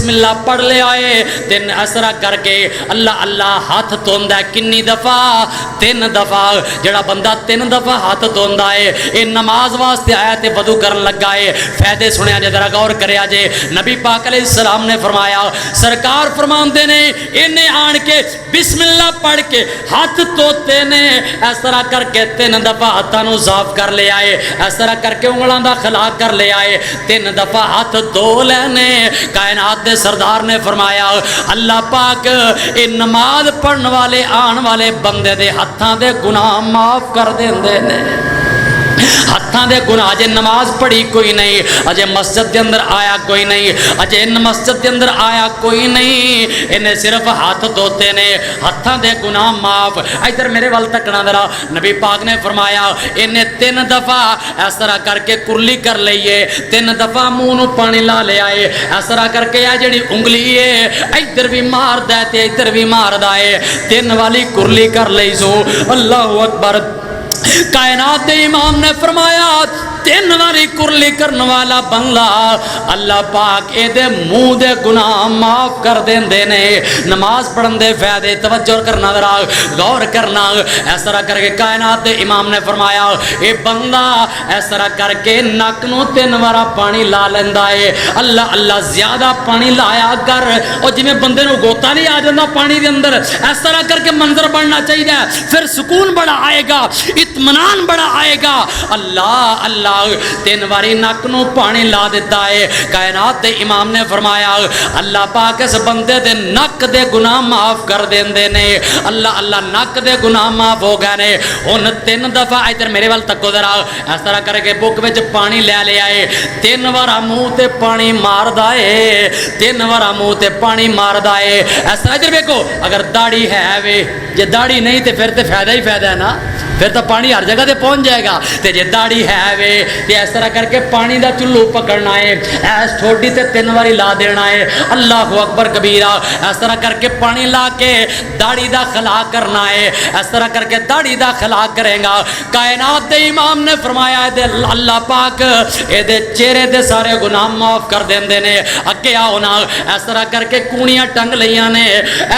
اللہ پڑھ لے آئے تین اسرا کر کے اللہ اللہ ہاتھ دھوندا ہے کنی دفعہ؟ 3 دفعہ۔ جڑا بندہ 3 دفعہ ہاتھ دھوندا ہے اے نماز واسطے آیا تے وضو کرن لگا ہے۔ فائدے سنیا جے، ذرا غور کریا جے۔ نبی پاک علیہ السلام نے فرمایا، سرکار فرماندے نے انہیں آن کے بسم اللہ پڑھ کے ہاتھ دھوتے نے، اس طرح کر کے 3 دفعہ ہاتھاں نو صاف کر لے آئے، اس طرح کر کے انگلاں دا خلا کر لے آئے، 3 دفعہ ہاتھ دھو لینے۔ کائنات دے سردار نے فرمایا اللہ پاک اے نماز پڑھن والے آن والے بندے دے ہاتھاں دے گناہ معاف کر دیندے نے۔ ہاتھاں دے گناہ، اجے نماز پڑھی کوئی نہیں، اجے مسجد دے اندر آیا کوئی نہیں، اجے ان مسجد دے اندر آیا کوئی نہیں، انہیں صرف ہاتھ دھوتے نے، ہاتھاں دے گناہ معاف۔ ادھر میرے وال تکنا ذرا، نبی پاک نے فرمایا انہیں 3 دفعہ اس طرح کر کے کرلی کر لئیے، 3 دفعہ منہ نو پانی لا لے آئے، اس طرح کر کے یہ جڑی انگلی ہے ادھر بھی مار دے تے ادھر بھی مار دے، 3 والی کرلی کر لئی سو۔ اللہ اکبر۔ کائنات دے امام نے فرمایا 3 واری کرلی کرن والا بندہ اللہ پاک اے دے منہ دے گناہ معاف کر دیندے نے۔ نماز پڑھن دے فائدے توجہ کرنا ذرا غور کرنا۔ اس طرح کر کے کائنات دے امام نے فرمایا اے بندہ اس طرح کر کے نک نو 3 وارا پانی لا لیندا ہے، اللہ اللہ زیادہ پانی لایا کر، اور جویں بندے نو گوتا نہیں آ جاندا پانی دے اندر، اس طرح کر کے منظر بننا چاہیے، پھر سکون بڑا آئے گا، اطمینان بڑا آئے گا۔ اللہ اللہ 3 واری نک نو پانی لا دیتا ہے۔ کائنات دے امام نے فرمایا اللہ پاک اس بندے دے نک دے گناہ معاف کر دیندے نے۔ اللہ اللہ نک دے گناہ معاف ہو گئے نے۔ ہن 3 دفعہ ادھر میرے وال تکو ذرا، اس طرح کر کے بک وچ پانی لے آئے، 3 وارا منہ تے پانی ماردا ہے، 3 وارا منہ تے پانی ماردا ہے۔ اس طرح ادھر دیکھو، اگر داڑھی ہے وے، جے داڑھی نہیں تے پھر تے فائدہ ہی فائدہ ہے نا، پھر تو پانی ہر جگہ تے پہنچ جائے گا۔ تے جے داڑھی ہے وے تے اس طرح کر کے پانی دا چلو پکڑنا ہے، ایس ٹھوڈی تے 3 واری لا دینا ہے، اللہ اکبر کبیرہ۔ اس طرح کر کے پانی لا کے داڑھی دا خلا کرنا ہے، اس طرح کر کے داڑھی دا خلا کرے گا۔ کائنات دے امام نے فرمایا دے اللہ پاک اے دے چہرے دے سارے گناہ معاف کر دیندے نے۔ اگے آؤ نا، اس طرح کر کے کونیاں ٹنگ لیاں نے،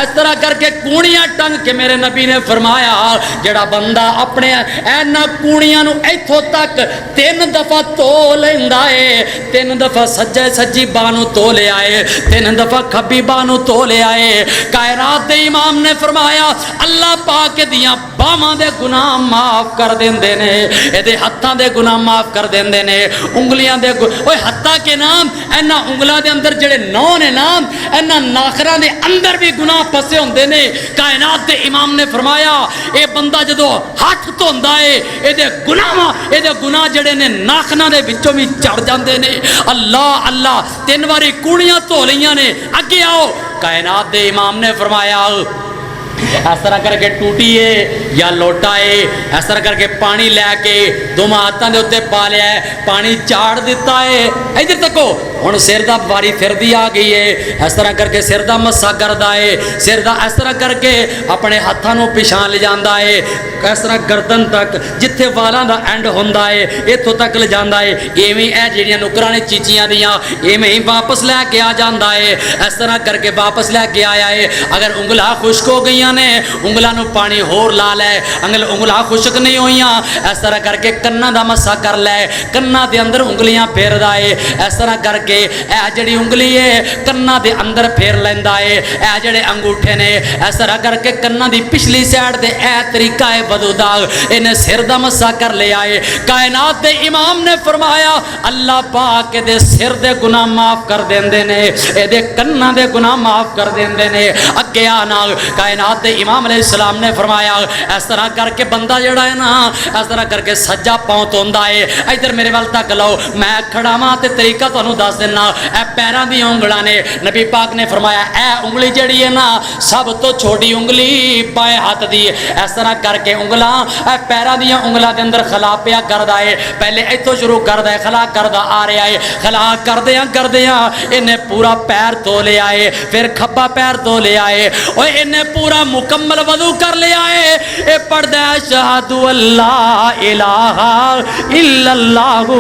اس طرح کر کے کونیاں ٹنگ کے میرے نبی نے فرمایا جڑا بندہ اپنے اینا کونیاں نو ایتھوں تک 3 دفعہ تو لیندا ہے 3 دفعہ سجی بانو تو لے آئے 3 دفعہ کھبی بانو تو لے آئے کائنات دے امام نے فرمایا اللہ پاک دیاں باواں دے گناہ معاف کر دیندے نے اے دے ہتھاں دے گناہ معاف کر دیندے نے انگلیاں دے اوے ہتھاں کے نام اینا انگلاں دے اندر جڑے نو نے نام اینا ناخراں دے اندر بھی گناہ پسے ہوندے نے کائنات دے امام نے فرمایا اے بندہ جدو ہاتھ دھوندا ہے اے دے گناہ جڑے نے ناخناں دے وچوں بھی چڑھ جاندے نے اللہ اللہ 3 واری کوڑیاں دھو لیاں نے اگے آؤ کائنات دے امام نے فرمایا اس طرح کر کے ٹوٹی ہے یا لوٹا ہے اس طرح کر کے پانی لے کے 2 ہاتھاں دے اوتے پا لیا ہے پانی چاڑ دیتا ہے ادھر تکو ہن سر دا باری پھر دی آ گئی ہے اس طرح کر کے سر دا مسا کردا ہے سر دا اس طرح کر کے اپنے ہاتھاں نو پیچھے لے جاندا ہے اس طرح گردن تک جتھے والاں دا اینڈ ہوندا ہے ایتھوں تک لے جاندا ہے ایویں اے جڑیاں نکراں نے چیچیاں دیاں ایویں ہی واپس لے کے آ جاندا ہے اس طرح کر کے واپس لے کے آیا ہے اگر انگلاں خشک ہو گئیاں نے انگلاں نو پانی ہور لا لے انگلاں خشک نہیں ہوئیاں اس طرح کر کے کناں دا مسا کر لے کناں دے اندر انگلیاں پھیردا ہے اس طرح کر کے اے جڑی انگلی ہے کناں دے اندر پھیر لیندا ہے اے جڑے انگوٹھے نے اس طرح کر کے کناں دی پچھلی سائیڈ تے اے طریقہ ہے وضو دا انہیں سر دا مسا کر لے آئے کائنات دے امام نے فرمایا اللہ پاک دے سر دے گناہ معاف کر دیندے نے اے دے کناں دے گناہ معاف کر دیندے نے اگے آنا کائنات دے امام علیہ السلام نے فرمایا اس طرح کر کے بندہ جڑا ہے نا اس طرح کر کے سجا پاؤں دھوندا ہے ادھر میرے ول تک لو میں کھڑا واں تے طریقہ تانوں دس دینا اے پیراں دی انگلاں نے نبی پاک نے فرمایا اے انگلی جڑی ہے نا سب تو چھوٹی انگلی بائیں ہاتھ دی اس طرح کر کے انگلاں اے پیراں دی انگلاں دے اندر خلا پیا کردا ہے پہلے ایتھوں شروع کردا ہے خلا کردا آ رہا ہے خلا کردیاں انہیں پورا پیر دھو لے آئے پھر کھبا پیر دھو لے آئے اور انہیں پورا مکمل وضو کر لے آئے اے پڑھدا ہے اشہد اللہ الہ الا اللہ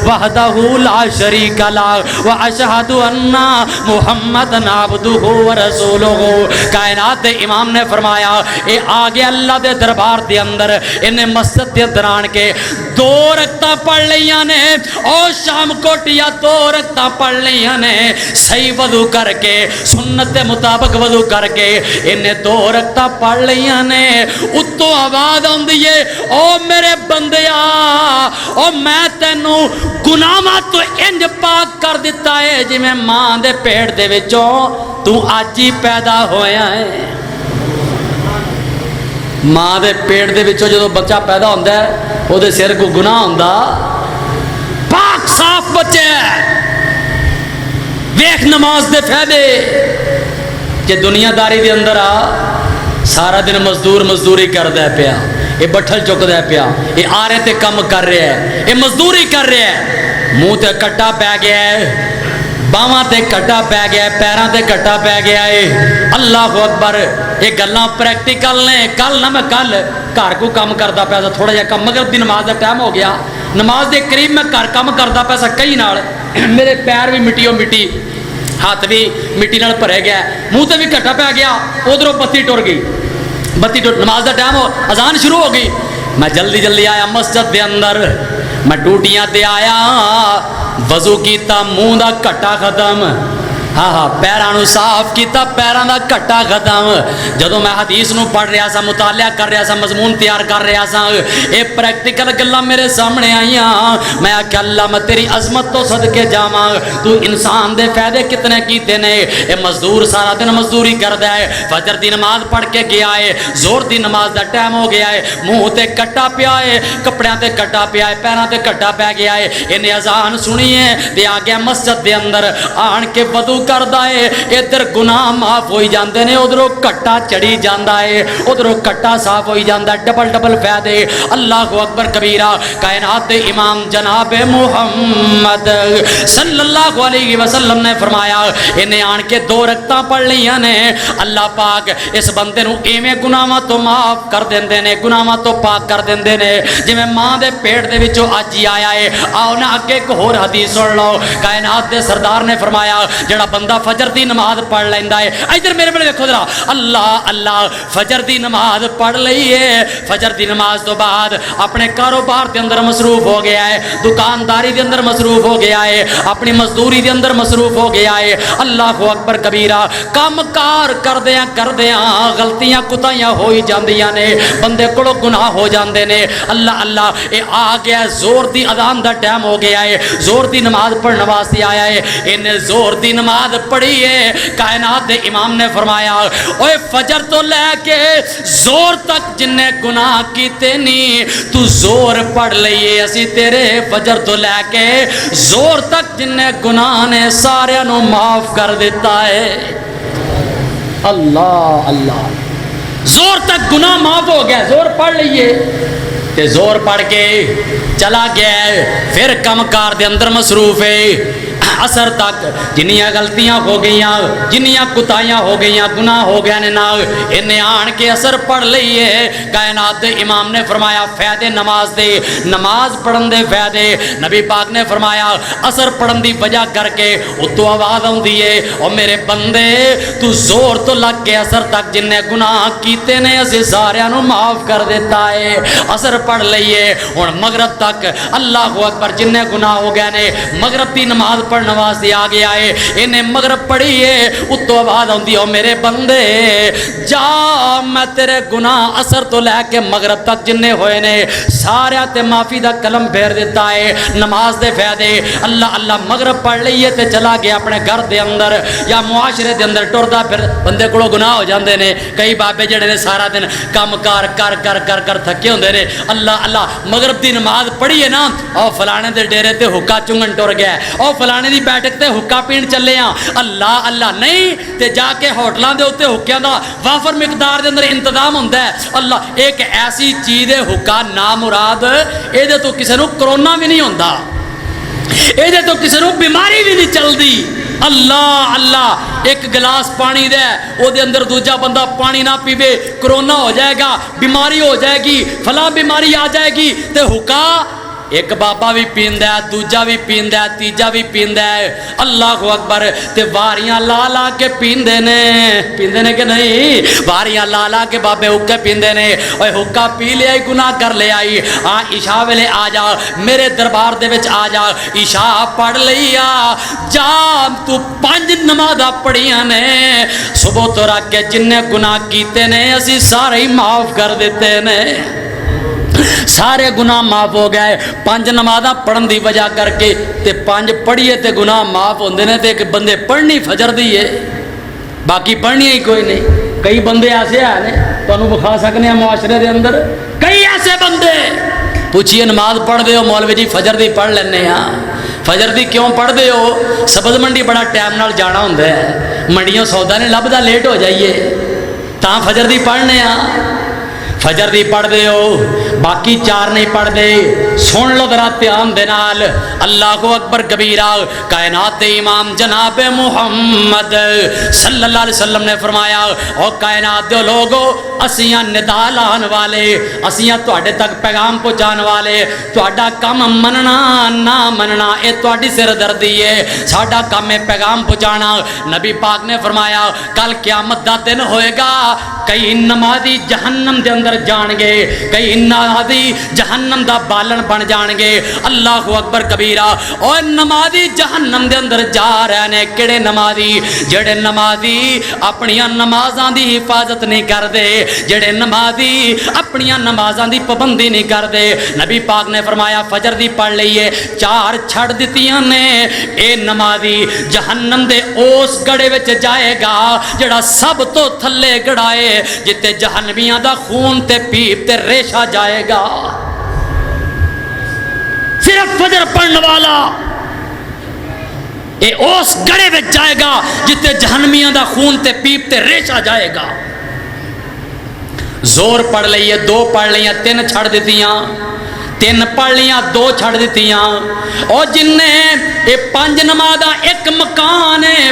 وحدہ لا شریک لہ واشہد ان محمد عبدہ ورسولہ کائنات دے امام نے فرمایا اے آگے اللہ دے دربار دے اندر انہیں مسجد دے اندر آن کے 2 رکعتاں پڑھ لیاں نے اور شام کوٹیا 2 رکعتاں پڑھ لیاں نے صحیح وضو کر کے سنت دے مطابق وضو کر کے انہیں 2 رکعتاں پڑھ لیاں نے اتوں آواز آندی ہے او میرے بندیا او میں تینوں گناہاں تو انج پاک کر دیتا ہے جی میں ماں دے پیٹ دے وچوں تو اج ہی پیدا ہویا ہے ماں دے پیٹ دے وچوں جدوں بچہ پیدا ہوندا ہے او دے سر کو گناہ ہوندا پاک صاف بچے ویکھ نماز دے فائدے کہ دنیا داری دے اندر آ سارا دن مزدوری کردا ہے پیا یہ بٹھل چکدا ہے پیا یہ آرے تے کم کر رہا ہے یہ مزدوری کر رہا ہے منہ تے کٹا پی گیا ہے باواں تے کٹا پی گیا ہے پیراں تے کٹا پی گیا ہے اللہ اکبر یہ گلاں پریکٹیکل نے کل نہ میں کل گھر کو کام کردا پیا تھوڑا جہا کم مگر دی نماز دا ٹائم ہو گیا نماز دے قریب میں گھر کام کردا پیا کئی نال میرے پیر بھی مٹی ہاتھ بھی مٹی نال بھرے گیا منہ تے بھی کٹا پی گیا ادھروں بتی ٹر گئی نماز دا ٹائم ہو اذان شروع ہو گئی میں جلدی آیا مسجد دے اندر میں ٹوٹیاں تے آیا وضو کیتا منہ دا کٹا ختم ہاں پیرانو صاف کیتا پیران دا کٹا ختم جدو میں حدیث نو پڑھ رہا سا مطالعہ کر رہا سا مضمون تیار کر رہا سا اے پریکٹیکل گلاں میرے سامنے آئیاں میں آکھیا اللہ میں تیری عظمت تو صدقے جاواں تو انسان دے فائدے کتنے کیتے نے اے مزدور سارا دن مزدوری کردا ہے فجر دی نماز پڑھ کے گیا ہے زور دی نماز دا ٹائم ہو گیا ہے منہ تے کٹا پیا ہے کپڑیاں تے کٹا پیا ہے پیراں تے کٹا پی گیا ہے انہیں اذان سنی ہے تے آ گیا مسجد دے اندر آن کے وضو کردا ہے ادھر گناہ معاف ہوئی جاندے نے ادھروں کٹا چڑھی جاندا ہے ادھروں کٹا صاف ہوئی جاندا ہے ڈبل فائدے اللہ اکبر کبیرہ کائنات دے امام جناب محمد صلی اللہ علیہ وسلم نے فرمایا انہیں آن کے 2 رکعتاں پڑھ لیاں نے اللہ پاک اس بندے نو ایویں گناہاں تو معاف کر دیندے نے گناہاں تو پاک کر دیندے نے جویں ماں دے پیٹ دے وچوں اج ہی آیا ہے آؤ نا اگے ایک ہور حدیث سن لو کائنات دے سردار نے فرمایا جڑا بندہ فجر دی نماز پڑھ لیندا ہے. ادھر میرے بڑے دیکھو ذرا, اللہ اللہ فجر دی نماز پڑھ لئیے, فجر دی نماز تو بعد اپنے کاروبار دے اندر مصروف ہو گیا ہے, دکانداری دے اندر مصروف ہو گیا ہے, اپنی مزدوری دے اندر مصروف ہو گیا ہے. اللہ اکبر کبیرہ, کام کار کردیاں غلطیاں کتائیاں ہوئی جاندیاں نے, بندے کولوں گناہ ہو جاندے نے. اللہ اللہ اے آ گیا زور دی اذان دا ٹائم ہو گیا ہے, زور دی نماز پڑھنے واسطے آیا ہے. انہیں زور دی نماز پڑھی ہے. کائنات دے امام نے فرمایا اوے فجر تو لے کے زور تک جن نے گناہ کیتے نہیں تو زور پڑھ لئیے, اسی تیرے فجر تو لے کے زور تک جن نے گناہ نے سارے نو معاف کر دیتا ہے. اللہ اللہ, زور تک گناہ معاف ہو گیا, زور پڑھ لئیے. تے زور پڑھ کے چلا گیا, پھر کم کار دے اندر مصروف ہے. اثر تک جنیاں غلطیاں ہو گئیاں, جنیاں کتائیاں ہو گئیاں, گناہ ہو گیا نے نا, انہیں آن کے اثر پڑھ لئیے. کائنات دے امام نے فرمایا فائدے نماز دے, نماز پڑھن دے فائدے. نبی پاک نے فرمایا اثر پڑھن دی وجہ کر کے اتو آواز آن دیئے او میرے بندے تو زور تو لگ کے اثر تک جن نے گناہ کیتے نے اسے سارے نو معاف کر دیتا ہے. اثر پڑھ لئیے. اور مغرب تک اللہ اکبر جن نے گناہ ہو گیا نے مغرب دی نماز پڑھنے واسطے آ گیا ہے, انہیں مغرب پڑھی ہے. اتو آواز آندی او میرے بندے جا میں تیرے گناہ اثر تو لے کے مغرب تک جننے ہوئے نے سارے تے معافی دا کلم پھیر دیتا ہے. نماز دے فائدے. اللہ اللہ مغرب پڑھ لئیے تے چلا گیا اپنے گھر دے اندر یا معاشرے دے اندر ٹردا پھر بندے کولوں گناہ ہو جاندے نے. کئی بابے جڑے نے سارا دن کام کار کر کر کر کر تھکے ہوندے نے. اللہ اللہ مغرب دی نماز پڑھی ہے نا, او فلانے دے ڈیرے تے حکا چنگن ٹر گیا, او فلانے دی بیٹھک تے حکا پین چلے ہاں. اللہ اللہ نہیں تے جا کے ہوٹلاں دے اوتے حکیاں دا وافر مقدار دے اندر انتظام ہوندا ہے. اللہ ایک ایسی چیز ہے حکا نامراد, اے دے تو کسے نو کرونا بھی نہیں ہوندا, اے دے تو کسے نو بیماری بھی نہیں چلدی. اللہ اللہ ایک گلاس پانی دے او دے اندر دوجا بندہ پانی نہ پیوے کرونا ہو جائے گا, بیماری ہو جائے گی, فلاں بیماری آ جائے گی. تے حکا ایک بابا بھی پیندہ ہے, دوجا بھی پیندہ ہے, تیجا بھی پیندہ ہے. اللہ اکبر. تے واریاں لا لا کے پیندے نے کہ نہیں, واریاں لا لا کے بابے حکے پیندے نے. اوے حکا پی لے آئی گناہ کر لے آئی. ہاں عشاء ویلے آ جا میرے دربار دے وچ آ جا, عشاء پڑھ لیا جا, تو 5 نمازاں پڑھیاں نے صبح تو رکھ کے جن نے گناہ کیتے نے اسی سارے ہی معاف کر دیتے نے. سارے گناہ معاف ہو گئے 5 نمازاں پڑھن دی وجہ کر کے. تے 5 پڑھیے تے گناہ معاف ہوندے نے. تے ایک بندے پڑھنی فجر دی ہے, باقی پڑھنی ہی کوئی نہیں. کئی بندے ایسے ہیں نے تانوں بخا سکنے ہیں معاشرے دے اندر, کئی ایسے بندے پوچھئے نماز پڑھ دے ہو مولوی جی فجر دی پڑھ لینے ہاں. فجر دی کیوں پڑھ دے ہو؟ سبز منڈی بڑا ٹائم نال جانا ہوندا ہے, منڈیوں سودا نے لبدا لیٹ ہو جائیے تاں فجر دی پڑھنے ہاں. فجر دی پڑھ دے ہو باقی 4 نہیں پڑھ دے. سن لو ذرا دھیان دے نال. اللہ اکبر کبیرہ. کائنات دے امام جناب محمد صلی اللہ علیہ وسلم نے فرمایا او کائنات دے لوگو اسیاں ندا لان والے, اسیاں تواڈے تک پیغام پہنچان والے, تواڈا کام مننا نہ مننا اے تواڈی سردردی ہے, ساڈا کام ہے پیغام پہنچانا. نبی پاک نے فرمایا کل قیامت دا دن ہوئے گا, کئی نمازی جہنم دے اندر جان گے, کئی نمازی جہنم دا بالن بن جان گے. اللہ اکبر کبیرہ. اور نمازی جہنم دے اندر جا رہے نے کیڑے نمازی؟ جڑے نمازی اپنی نمازاں دی حفاظت نہیں کر دے, جڑے نمازی اپنی نمازاں دی پابندی نہیں کر دے. نبی پاک نے فرمایا فجر دی پڑھ لئیے 4 چھڑ دتیاں نے, اے نمازی جہنم دے اس گڑے وچ جائے گا جڑا سب تو تھلے گڑائے, جتے جہنمیاں دا خون تے پیپ تے ریشہ جائے گا. صرف فجر پڑھنے والا اے اس گڑے وچ جائے گا جتے جہنمیاں دا خون تے پیپ تے ریشہ جائے گا. زور پڑھ لئیے 2 پڑھ لئیے 3 چھڑ دیتیاں, 3 پڑھ لیاں 2 چھڑ دیتیاں. اور جن نے یہ 5 نمازاں ایک مکان ہے,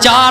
4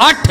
8।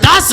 10।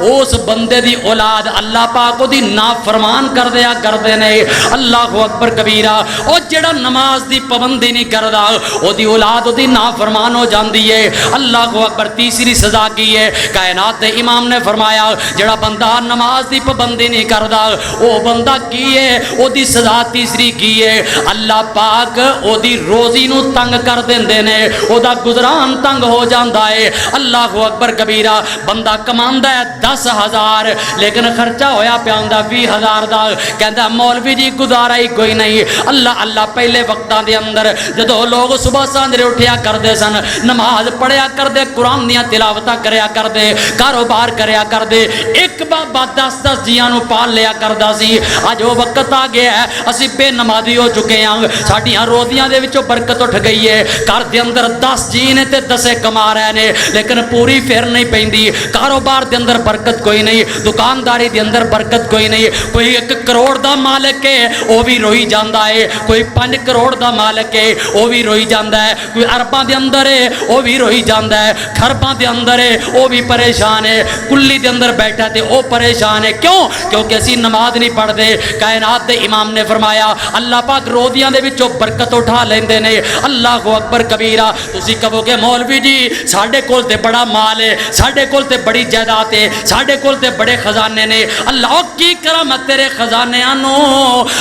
اس بندے دی اولاد اللہ پاک دی نافرمان کر دیا کردے نے۔ اللہ اکبر کبیرہ۔ او جڑا نماز دی پابندی نہیں کردا او دی اولاد دی نافرمان ہو جاندی ہے۔ اللہ اکبر۔ تیسری سزا کی ہے؟ کائنات دے امام نے فرمایا جڑا بندہ نماز دی پابندی نہیں کردا او بندہ کی ہے او دی سزا تیسری کی ہے اللہ پاک او دی روزی نو تنگ کر دیندے نے، او دا گزران تنگ ہو جاندا ہے۔ اللہ اکبر کبیرہ۔ بندہ کماندا ہے 10,000 لیکن خرچہ ہویا پیا ہوندا 20,000 دا، کہندا مولوی جی گزارا ہی کوئی نہیں۔ اللہ پہلے وقتاں دے اندر جدوں لوگ صبح ساندرے اٹھیا کردے سن، نماز پڑھیا کردے، قرآن دیاں تلاوتاں کریا کردے، کاروبار کریا کردے، ایک بابا 10 جیاں نو پال لیا کردا سی۔ اج وہ وقت آ گیا ہے اسی بے نمازی ہو چکے ہاں، ساڈیاں روزیاں دے وچوں برکت اٹھ گئی ہے۔ گھر دے اندر 10 جی نے تے 10 کما رہے نے لیکن پوری پھر نہیں پیندی، کاروبار دے اندر برکت کوئی نہیں، دکانداری دے اندر برکت کوئی نہیں۔ کوئی 1 کروڑ دا مالک ہے وہ بھی روئی جاندا ہے، کوئی 5 کروڑ دا مالک ہے وہ بھی روئی جاندا ہے، کوئی ارباں دے اندر ہے وہ بھی روئی جاندا ہے، خرباں دے اندر ہے وہ بھی پریشان ہے، کلی دے اندر بیٹھا تے وہ پریشان ہے۔ کیوں؟ کیونکہ اسی نماز نہیں پڑھتے۔ کائنات دے امام نے فرمایا اللہ پاک روزیاں دے وچوں برکت اٹھا لیندے نے۔ اللہ اکبر کبیرہ۔ تسی کہو گے مولوی جی ساڈے کول تے بڑا مال ہے، ساڈے کول تے بڑی جائیداد ہے، ساڈے کول تے بڑے خزانے نے، اللہ کی کرم تیرے خزانیاں نو۔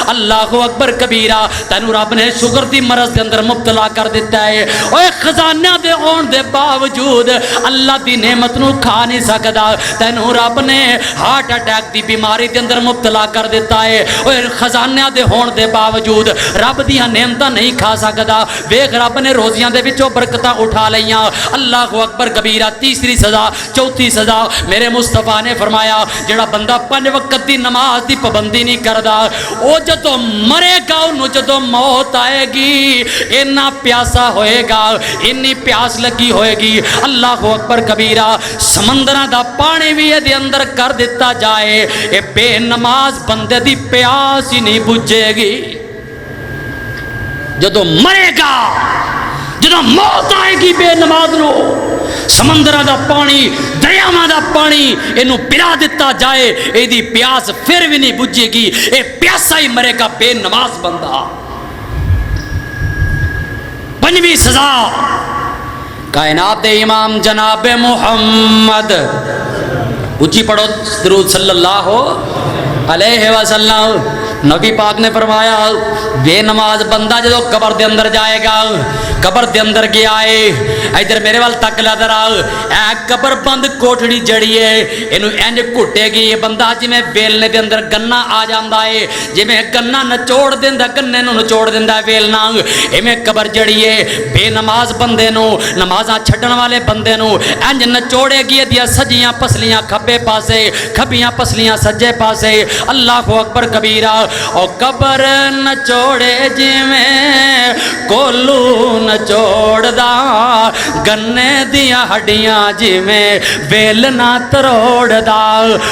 اللہ اکبر کبیرہ۔ تینوں رب نے شوگر دی مرض دے اندر مبتلا کر دیتا ہے، اوے خزانیاں دے ہون دے باوجود اللہ دی نعمت نو کھا نہیں سکدا۔ تینوں رب نے ہارٹ اٹیک دی بیماری دے اندر مبتلا کر دیتا ہے، اوے خزانیاں دے ہون دے باوجود رب دیاں نعمتاں نہیں کھا سکدا۔ ویکھ رب نے روزیاں دے وچوں برکتاں اٹھا لیاں۔ اللہ اکبر کبیرہ۔ تیسری سزا، چوتھی سزا میرے مصطفیٰ نے فرمایا جڑا بندہ 5 وقت دی نماز دی پابندی نہیں کردا او جدوں مرے گا انہوں جدوں موت آئے گی اینا پیاسا ہوئے گا، انی پیاس لگی ہوئے گی۔ اللہ اکبر کبیرہ۔ سمندراں دا پانی بھی دے اندر کر دیتا جائے اے بے نماز بندے دی پیاس ہی نہیں بجھے گی۔ جدوں مرے گا، جدوں موت آئے گی بے نماز نو، سمندراں دا پانی، دریاواں دا پانی اینو پلا دیتا جائے اے دی پیاس پھر بھی نہیں بجھے گی، اے پیاسا ہی مرے گا بے نماز بندہ۔ 5ویں سزا کائنات امام جناب محمد، اونچی پڑھو درود صلی اللہ علیہ وسلم۔ نبی پاک نے فرمایا بے نماز بندہ جدو قبر دے اندر جائے گا، قبر دے اندر گیا ہے، ادھر میرے وال تک لدر آؤ، اے قبر بند کوٹڑی جڑی ہے اینو انج گھٹے گی، یہ بندہ جی میں ویلنے دے اندر گنا آ جاندا ہے، جی میں گنا نچوڑ دیندا، گنے نو نچوڑ دیندا ہے ویلنا، ایویں قبر جڑی ہے بے نماز بندے نو، نمازاں چھڈن والے بندے نو انج نچوڑے گی، دیا سجیاں پسلیاں کھبے پاسے، کھبیاں پسلیاں سجے پاسے۔ اللہ اکبر کبیرہ۔ او قبر نچوڑے جی میں کولو نچوڑ دا، گنے دیا ہڈیاں جی میں ویلنا تروڑ دا،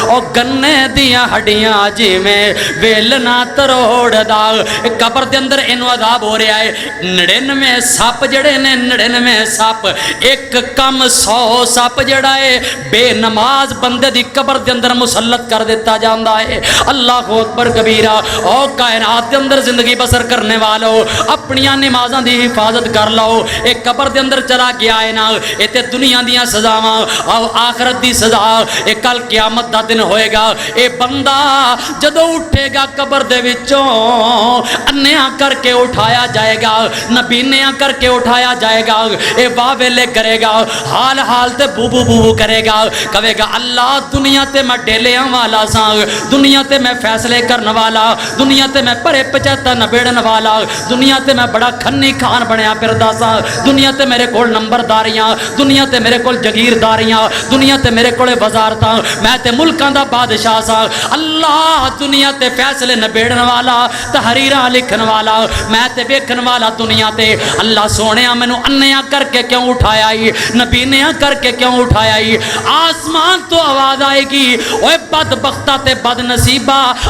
او گنے دیا ہڈیاں جی میں ویلنا تروڑ دا۔ قبر دے اندر اینو عذاب ہو رہا ہے، 99 سپ جڑے نے، 99 سپ، ایک کم 100 سپ جڑا ہے بے نماز بندے دی قبر دے اندر مسلط کر دیتا جاندا ہے۔ اللہ اکبر کبیرہ۔ او کائنات دے اندر زندگی بسر کرنے والو اپنیاں نمازاں دی حفاظت کر لو، ایک قبر دے اندر چلا گیا ہے نا، اے تے دنیا دیاں سزاواں او آخرت دی سزا، اے کل قیامت دا دن ہوئے گا۔ اے بندہ جدو اٹھے گا قبر دے وچوں انیاں کر کے اٹھایا جائے گا، نبینیاں کر کے اٹھایا جائے گا، اے واہ ویلے کرے گا، حال حال تے بو بو بو کرے گا، کہے گا اللہ دنیا تے میں ڈیلیاں والا ساں، دنیا تے میں فیصلے کرنے والا، دنیا تے میں پرے پچھتا نبیڑن والا، دنیا تے میں بڑا کھنی کھان بنیا پھردا سا، دنیا تے میرے کول نمبرداریاں، دنیا تے میرے کول جگیرداریاں، دنیا تے میرے کول وزارتاں، میں تے ملکاں دا بادشاہ سا۔ اللہ دنیا تے فیصلے نبیڑن والا، تحریراں لکھن والا، میں تے ویکھن والا دنیا تے۔ اللہ سونیا مینوں انیاں کر کے کیوں اٹھایا ہی، نبینیاں کر کے کیوں اٹھایا ہی؟ آسمان تو آواز آئے گی، اوے بدبختہ تے بد نصیبہ،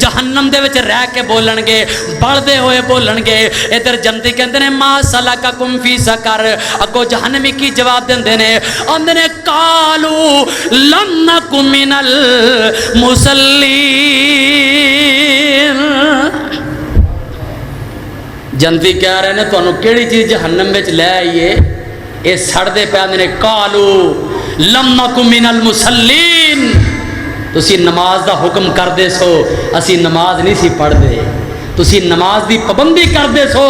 جہنم دے وچ رہ کے بولنگے بڑھدے ہوئے بولنگے ادھر جنتی کہندے نے ما سلککم فی سقر اگو جہنمی کی جواب دیندے نے آندے نے قالو لم نک من المصلین جنتی کہہ رہے نے تانوں کیڑی چیز جہنم وچ لے آئیے اے سڑدے پہ آندے نے قالو لم نک من المصلین تسی نماز دا حکم کر دے سو اسی نماز نہیں سی پڑھ دے تسی نماز دی پابندی کر دے سو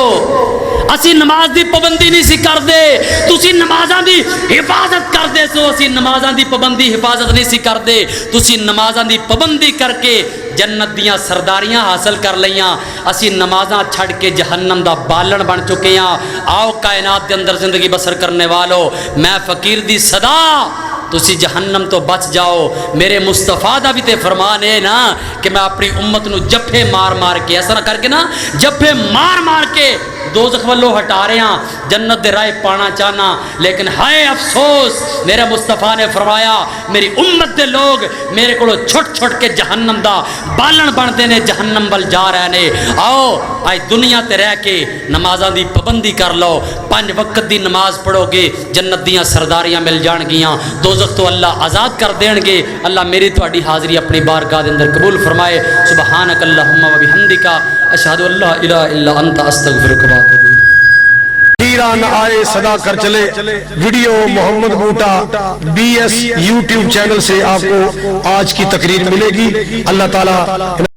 اسی نماز دی پابندی نہیں سی کر دے تسی نمازاں دی حفاظت کر دے سو اسی نمازاں دی پابندی حفاظت نہیں سی کر دے تسی نمازاں دی پابندی کر کے جنت دیاں سرداریاں حاصل کر لیاں اسی نمازاں چھڑ کے جہنم دا بالن بن چکے ہیں آؤ کائنات دے اندر زندگی بسر کرنے والو میں فقیر دی صدا تسی جہنم تو بچ جاؤ میرے مصطفیٰ دا بھی تے فرمان ہے نا کہ میں اپنی امت نو جفے مار مار کے ایسا نہ کر کے نا جفے مار مار کے دوزخ والو ہٹا رہے ہیں جنت دے رائے پانا چاہنا لیکن ہائے افسوس میرے مصطفیٰ نے فرمایا میری امت دے لوگ میرے کو چھٹ چھٹ کے جہنم دا بالن بنتے نے جہنم بل جا رہے نے آؤ آج دنیا تے رہ کے نمازاں دی پابندی کر لو 5 وقت دی نماز پڑھو گے جنت دیاں سرداریاں مل جان گیاں دوزخ تو اللہ آزاد کر دین گے اللہ میری تہاڈی حاضری اپنی بارگاہ دے اندر قبول فرمائے سبحانک اللہم و بحمدک اشہد ان لا الہ الا انت استغفرک و اتوب الیک ایران آئے صدا کر چلے ویڈیو محمد بوٹا BS YouTube چینل سے آپ کو آج کی تقریر ملے گی اللہ تعالیٰ